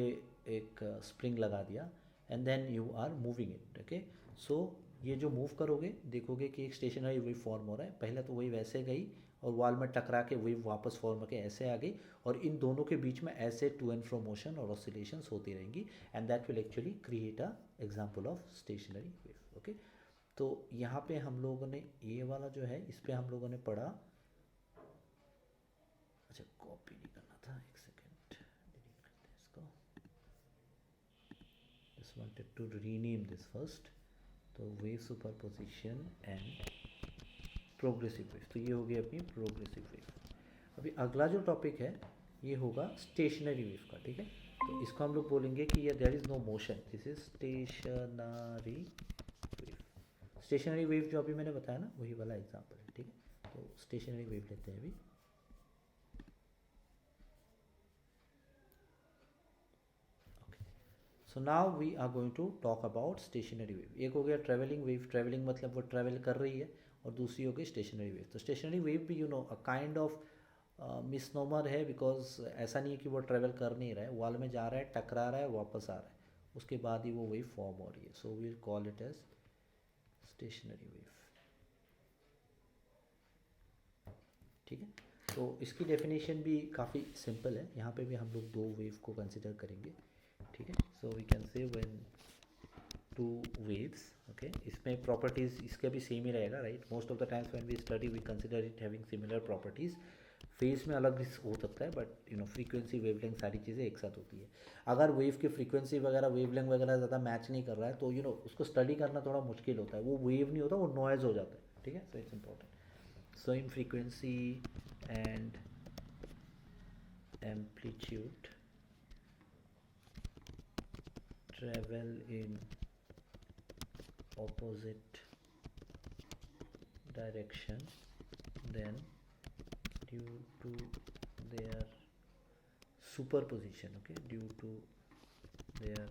एक स्प्रिंग लगा दिया and then you are moving it. Okay, so ये जो मूव करोगे देखोगे कि एक स्टेशनरी वेव फॉर्म हो रहा है. पहले तो वही वैसे गई और वॉल में टकरा के वेव वापस फॉर्म होकर ऐसे आ गई और इन दोनों के बीच में ऐसे टू एंड फ्रो मोशन और ऑसिलेशंस होती रहेंगी. And that will actually create a example of stationary wave. Okay, तो यहाँ पे हम लोगों ने ये वाला जो है इस पे हम लोगों ने पढ़ा. अच्छा, कॉपी नहीं करना था, एक सेकेंड डिलीट करते हैं इसको. Just wanted to rename this first. तो wave superposition and progressive wave. तो ये हो गई अपनी प्रोग्रेसिव वेव. अभी अगला जो टॉपिक है ये होगा स्टेशनरी वेव का. ठीक है, तो इसको हम लोग बोलेंगे कि ये there is no motion. This is stationary wave. Stationary wave जो अभी मैंने बताया ना वही वाला एग्जांपल है. ठीक है, तो स्टेशनरी वेव लेते हैं अभी. So now we are going to talk about stationary wave. एक हो गया ट्रेवलिंग वेव. ट्रेवलिंग मतलब वो ट्रेवल कर रही है. और दूसरी हो गई स्टेशनरी वेव. तो स्टेशनरी वेव भी अ काइंड ऑफ मिसनोमर है, बिकॉज ऐसा नहीं है कि वो ट्रेवल कर नहीं रहा है, वॉल में जा रहा है, टकरा रहा है, वापस आ रहा है, उसके बाद ही वो वेव फॉर्म हो रही है. So we will call it as stationary wave. ठीक है, तो इसकी डेफिनेशन भी काफ़ी सिंपल है. यहाँ पे भी हम लोग दो वेव को कंसिडर करेंगे. ठीक है, so we can say when two waves. Okay, इसमें प्रॉपर्टीज़ इसका भी सेम ही रहेगा, right. Most of the times when we study we consider it having similar properties. Phase में अलग हो सकता है बट फ्रीक्वेंसी, वेवलेंथ, सारी चीज़ें एक साथ होती है. अगर वेव की फ्रीक्वेंसी वगैरह, वेवलेंथ वगैरह ज़्यादा मैच नहीं कर रहा है तो उसको स्टडी करना थोड़ा मुश्किल होता है. वो वेव नहीं होता, वो नॉइज़ हो जाता है. ठीक है, so it's important. So in frequency and amplitude travel in opposite direction, then due to their superposition, okay, due to their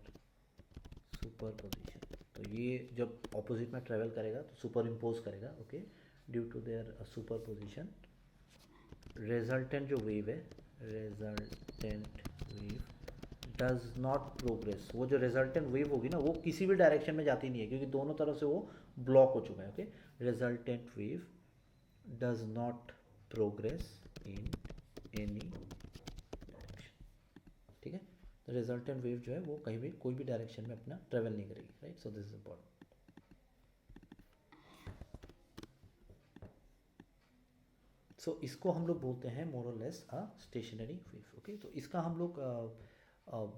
superposition. तो ये जब ऑपोजिट में ट्रेवल करेगा तो सुपर इम्पोज करेगा. Okay, due to their superposition resultant जो wave है, resultant wave does not progress. वो जो रिजल्टेंट वेव होगी ना वो किसी भी डायरेक्शन में जाती नहीं है क्योंकि दोनों तरफ से वो ब्लॉक हो चुका है. Okay, resultant wave does not progress in any direction. ठीक है, तो रिजल्टेंट वेव जो है वो कहीं भी कोई भी डायरेक्शन में अपना ट्रेवल नहीं करेगी, right. So this is important. So इसको हम लोग बोलते हैं मोर और less a stationary wave. Okay, तो इसका हम लोग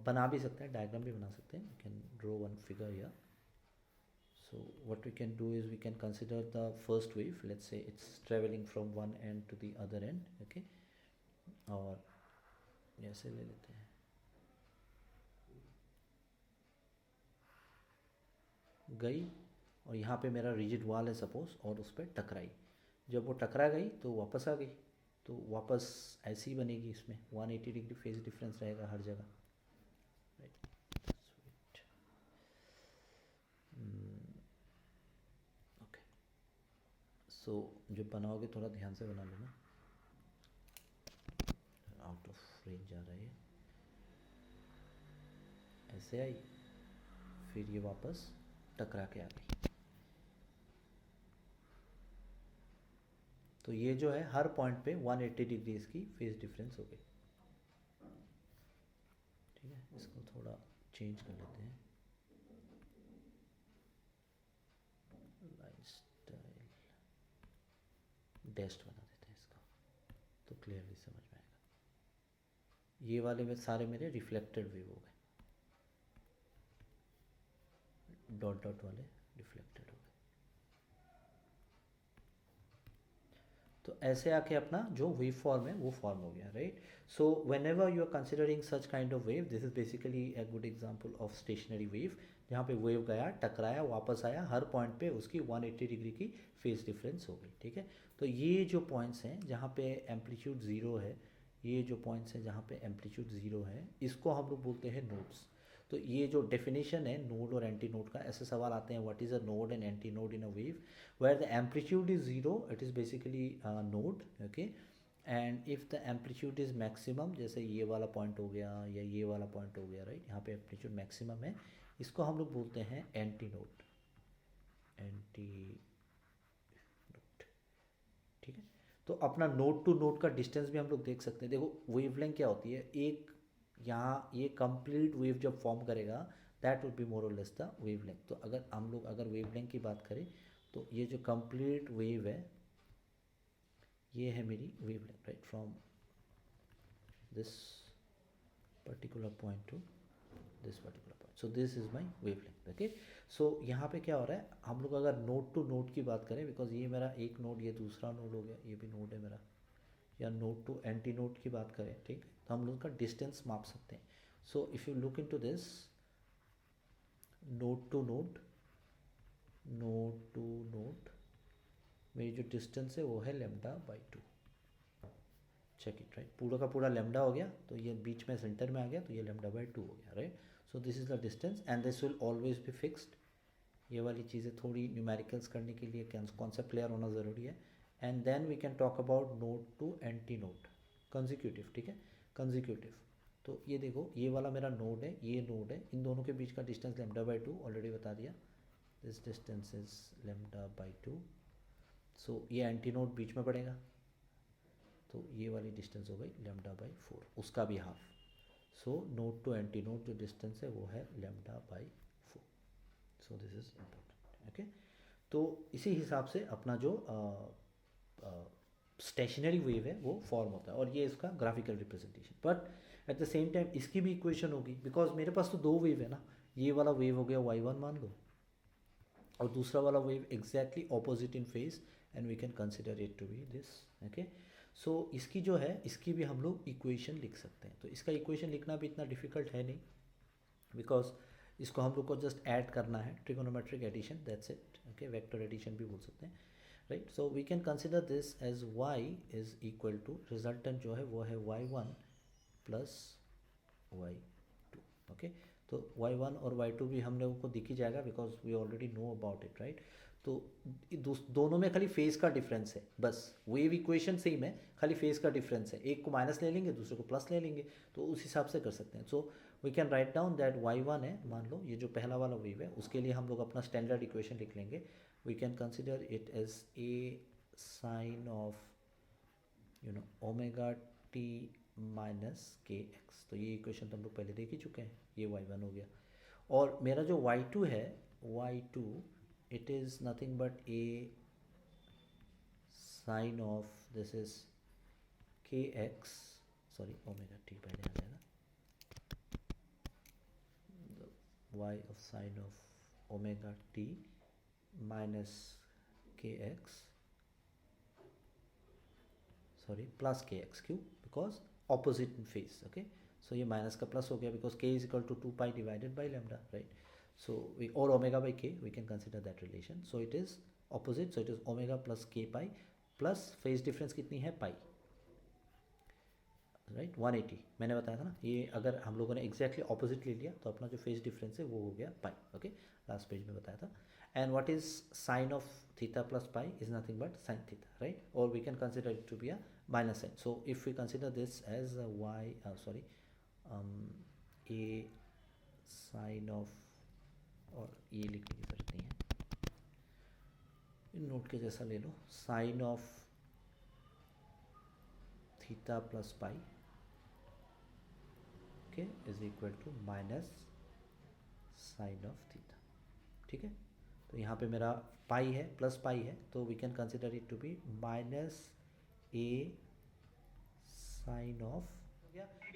बना भी सकते हैं, डायग्राम भी बना सकते हैं. You can draw one figure here. So what we can do is we can consider the first wave. Let's say it's traveling from one end to the other end. Okay, और ऐसे ले लेते हैं. गई और यहाँ पे मेरा रिजिड वॉल है सपोज, और उस पर टकराई। जब वो टकरा गई तो वापस आ गई, तो वापस ऐसी ही बनेगी। इसमें 180 डिग्री फेज डिफरेंस रहेगा हर जगह, राइट। ओके, सो जब बनाओगे थोड़ा ध्यान से बना लेना, आउट ऑफ रेंज जा रहा है। ऐसे आई, फिर ये वापस टकरा के आ गई। तो ये जो है हर पॉइंट पे 180 डिग्री इसकी फेज डिफरेंस हो गई। ठीक है, इसको थोड़ा चेंज कर लेते हैं, लाइन स्टाइल डैश्ड बना देते हैं इसका, तो क्लियरली समझ में आएगा। ये वाले में सारे मेरे रिफ्लेक्टेड वेव हो गए, डॉट डॉट वाले रिफ्लेक्टेड हो गए। तो ऐसे आके अपना जो वेव फॉर्म है वो फॉर्म हो गया, right. So whenever you are considering such kind of wave, this is basically a good example of stationary wave, जहाँ पे वेव गया, टकराया, वापस आया, हर पॉइंट पे उसकी 180 डिग्री की फेज डिफरेंस हो गई। ठीक है, तो ये जो पॉइंट्स हैं जहाँ पे एम्पलीट्यूड ज़ीरो है, ये जो पॉइंट्स हैं जहाँ पे एम्पलीट्यूड ज़ीरो है, इसको हम लोग बोलते हैं नोड्स। तो ये जो डेफिनेशन है नोड और एंटी नोड का, ऐसे सवाल आते हैं, what is a node and anti node in a wave, where the amplitude is zero, it is basically a node, okay, and if the amplitude is maximum, जैसे ये वाला पॉइंट हो गया या ये वाला पॉइंट हो गया, राइट, यहाँ पे एम्पलीट्यूड मैक्सिमम है, इसको हम लोग बोलते हैं एंटी नोड, एंटी नोड। ठीक है, तो अपना नोड टू नोड का डिस्टेंस भी हम लोग देख सकते हैं। देखो वेवलेंथ क्या होती है, एक यहाँ ये कंप्लीट वेव जब फॉर्म करेगा, दैट वुड बी मोर और लेस द वेवलेंथ। तो अगर हम लोग अगर वेवलेंथ की बात करें, तो ये जो कंप्लीट वेव है, ये है मेरी wavelength, right, from this particular point to this particular point, so this is my wavelength. Okay, so यहाँ पे क्या हो रहा है, हम लोग अगर नोड टू नोड की बात करें, बिकॉज ये मेरा एक नोड, ये दूसरा नोड हो गया, ये भी नोड है मेरा, या नोड टू एंटी नोड की बात करें, ठीक, तो हम लोग का डिस्टेंस माप सकते हैं। So if you look into this node to node, node to node, मेरी जो डिस्टेंस है वो है λ/2। चेक इट, राइट, पूरा का पूरा लैम्डा हो गया, तो ये बीच में सेंटर में आ गया, तो ये λ/2 हो गया, right. So this is the distance and this will always be fixed. ये वाली चीज़ें थोड़ी न्यूमेरिकल्स करने के लिए कॉन्सेप्ट क्लियर होना ज़रूरी है। And then we can talk about node to anti node consecutive. ठीक है, कंजिक्यूटिव, तो ये देखो, ये वाला मेरा नोड है, ये नोड है, इन दोनों के बीच का डिस्टेंस λ/2 ऑलरेडी बता दिया, दिस डिस्टेंस इज λ/2। सो ये एंटी नोड बीच में पड़ेगा, तो ये वाली डिस्टेंस हो गई λ/4, उसका भी half. So node to anti node जो डिस्टेंस है वो है λ/4। So this is important, okay. तो इसी हिसाब से अपना जो स्टेशनरी वेव है वो फॉर्म होता है, और ये इसका graphical representation. But at the same time इसकी भी इक्वेशन होगी, बिकॉज मेरे पास तो दो वेव है ना, ये वाला वेव हो गया y1 मान लो, और दूसरा वाला wave exactly opposite in phase, and we can consider it to be this, okay. So इसकी जो है, इसकी भी हम लोग इक्वेशन लिख सकते हैं। तो इसका इक्वेशन लिखना भी इतना डिफिकल्ट है नहीं, बिकॉज इसको हम लोग को जस्ट ऐड करना है, trigonometric addition, that's it, okay, vector addition भी बोल सकते हैं, right. So we can consider this as y is equal to, resultant जो है वो है y1 प्लस y2, ओके। तो y1 और y2 भी हम लोगों को दिख ही जाएगा, because we already know about it, right. तो दोनों में खाली फेज का डिफरेंस है, बस वेव इक्वेशन सेम है, खाली फेज का डिफरेंस है, एक को माइनस ले लेंगे, दूसरे को प्लस ले लेंगे, तो उस हिसाब से कर सकते हैं। So we can write down that y1 है, मान लो ये जो पहला वाला वेव है, उसके लिए हम लोग अपना स्टैंडर्ड इक्वेशन लिख लेंगे। We can consider it as a sine of omega T minus के एक्स। तो ये इक्वेशन तो हम लोग पहले देख ही चुके हैं, ये y1 हो गया। और मेरा जो y2 है, y2 it is nothing but a sine of this is kx, sorry omega t पहले आ जाएगा, y of sine of omega t minus kx, sorry plus kx, क्यों, because opposite in phase, okay। so ये minus का plus हो गया, because k is equal to 2 pi divided by lambda, right। So or omega by k, we can consider that relation. So it is opposite, so it is omega plus k pi plus phase difference कितनी है पाई, right 180 मैंने बताया था ना. ये अगर हम लोगों ने एग्जैक्टली ऑपोजिट ले लिया तो अपना जो फेज डिफरेंस है वो हो गया पाई. ओके, लास्ट पेज में बताया था. And what is sine of theta plus pi is nothing but sine theta, right. और we can consider it to be a minus sine. So if we consider this as y sorry a sine of, और ये लिखने की जरूरत नहीं है, note के जैसा ले लो, sine of theta plus pi okay is equal to minus sine of theta. ठीक है, तो यहाँ पे मेरा पाई है प्लस पाई है, तो we can consider it to be minus A sine of,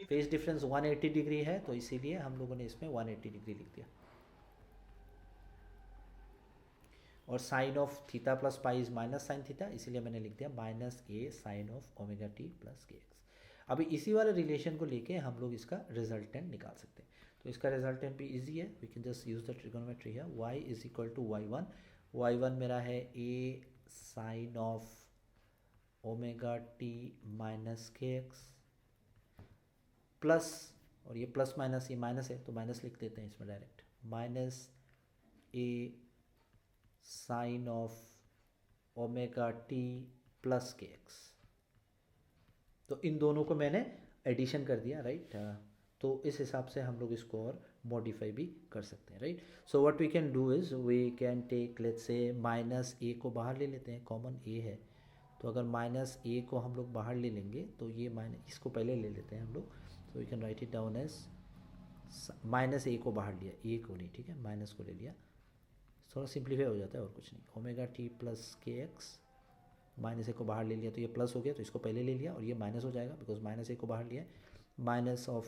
phase difference 180 degree है तो इसीलिए हम लोगों ने इसमें 180 डिग्री लिख दिया. और sine of theta plus pi is minus sine theta, इसीलिए मैंने लिख दिया minus A sine of omega T plus K X. अभी इसी वाले रिलेशन को लेके हम लोग इसका रिजल्टेंट निकाल सकते हैं. तो इसका रिजल्टेंट भी इजी है, we can just use the trigonometry है. y is equal to y1 मेरा है a sine of omega T minus के एक्स प्लस, और ये प्लस माइनस ये माइनस है तो माइनस लिख देते हैं इसमें direct, minus a sine of omega T plus K x. तो इन दोनों को मैंने एडिशन कर दिया, राइट. तो इस हिसाब से हम लोग इसको और मॉडिफाई भी कर सकते हैं, right. So what we can do is we can take let's say minus a को बाहर ले लेते हैं, कॉमन ए है, तो अगर माइनस ए को हम लोग बाहर ले लेंगे तो ये माइनस, इसको पहले ले लेते हैं हम लोग. So we can write it down as minus a को बाहर लिया, ए को नहीं, ठीक है, माइनस को ले लिया, थोड़ा सिंप्लीफाई हो जाता है और कुछ नहीं. Omega T plus K x, minus a को बाहर ले लिया तो ये प्लस हो गया, तो इसको पहले ले लिया और ये माइनस हो जाएगा बिकॉज माइनस ए को बाहर लिया, minus of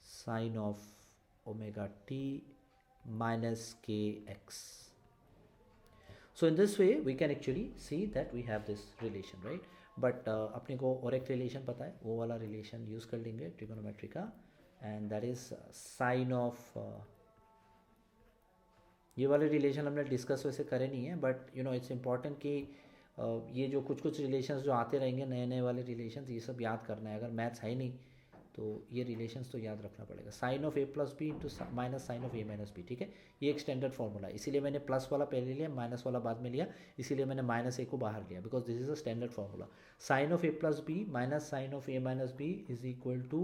sine of omega T minus के x. So in this way we can actually see that we have this relation, right. But अपने को और एक रिलेशन पता है, वो वाला रिलेशन यूज़ कर लेंगे ट्रिगोनोमेट्री का, and that is sine of, ये वाले रिलेशन हमने डिस्कस वैसे करे नहीं है, but you know it's important कि ये जो कुछ कुछ रिलेशंस जो आते रहेंगे नए नए वाले रिलेशंस, ये सब याद करना है. अगर मैथ्स है ही नहीं तो ये रिलेशंस तो याद रखना पड़ेगा. Sine of A plus B into minus sine of A minus B, ठीक है, ये एक स्टैंडर्ड फॉर्मूला है. इसीलिए मैंने प्लस वाला पहले लिया, माइनस वाला बाद में लिया, इसीलिए मैंने माइनस ए को बाहर लिया because this is a standard formula. Sine of A plus B minus sine of A minus B is equal to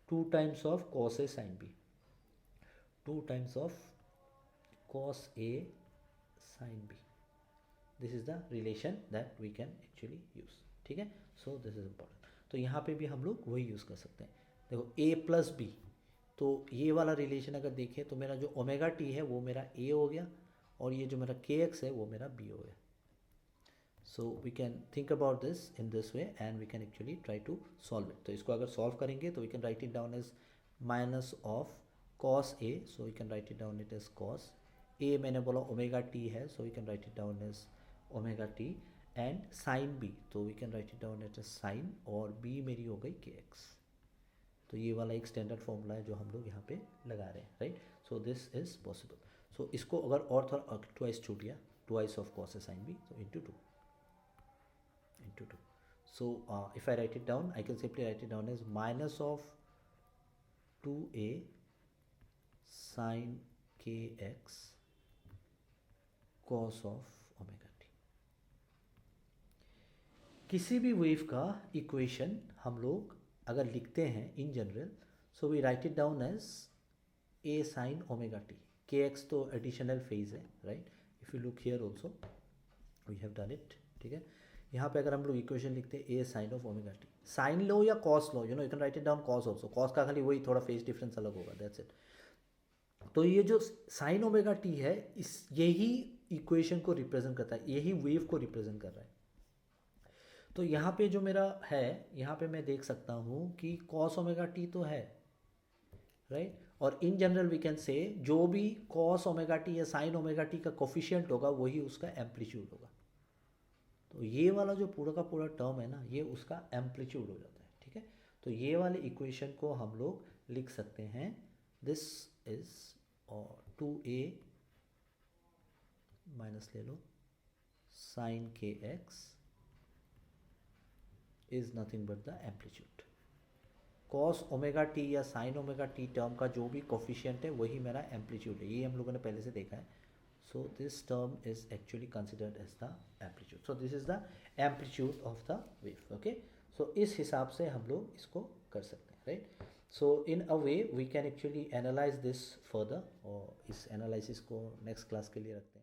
2 times of cos A sine B, 2 times of cos A sin B. This is the relation that we can actually use. ठीक है, so this is important. तो यहाँ पे भी हम लोग वही use कर सकते हैं. देखो A प्लस बी, तो ये वाला रिलेशन अगर देखें तो मेरा जो ओमेगा टी है वो मेरा A हो गया और ये जो मेरा के एक्स है वो मेरा B हो गया. So we can think about this in this way and we can actually try to solve it. तो इसको अगर सॉल्व करेंगे तो we can write it down as minus of cos a, so we can write it down it as cos a, मैंने बोला omega t है, so we can write it down as omega t, and sine b, so we can write it down as sign, और B मेरी हो गई के x. तो ये वाला एक स्टैंडर्ड फॉर्मूला है जो हम लोग यहाँ पे लगा रहे हैं, right. So this is possible. So इसको अगर और थोड़ा ट्वाइस छूट गया, twice of cos A sine b, तो into two. So if I write it down, I can simply write it down as minus of 2a sin kx cos of omega t. किसी भी wave का equation हम लोग अगर लिखते हैं in general, so we write it down as a sin omega t. kx तो additional phase है, right. If you look here also we have done it, ठीक है. यहाँ पे अगर हम लोग इक्वेशन लिखते हैं a sine of omega t, sine लो या कॉस लो, you know you can write it down cos also, cos का खाली वही थोड़ा फेज डिफरेंस अलग होगा, दैट्स इट. तो ये जो साइन ओमेगा टी है, इस यही इक्वेशन को रिप्रेजेंट करता है, यही वेव को रिप्रेजेंट कर रहा है. तो यहाँ पे जो मेरा है, यहाँ पे मैं देख सकता हूँ कि कॉस ओमेगा टी तो है, राइट. और इन जनरल वी कैन से जो भी कॉस ओमेगा टी या साइन ओमेगा टी का कोफिशिएंट होगा वही उसका एम्पलीट्यूड होगा. तो ये वाला जो पूरा का पूरा टर्म है ना, ये उसका एम्पलीट्यूड हो जाता है, ठीक है. तो ये वाले इक्वेशन को हम लोग लिख सकते हैं, दिस इज और 2a माइनस ले लो साइन के x is nothing but the amplitude. Cos omega T या साइन ओमेगा टी टर्म का जो भी कोफिशिएंट है वही मेरा एम्पलीट्यूड है, ये हम लोगों ने पहले से देखा है। So this term is actually considered as the amplitude. So this is the amplitude of the wave. Okay, so इस हिसाब से हम लोग इसको कर सकते हैं, right. So in a way we can actually analyse this further, और इस एनालिसिस को नेक्स्ट क्लास के लिए रखते हैं।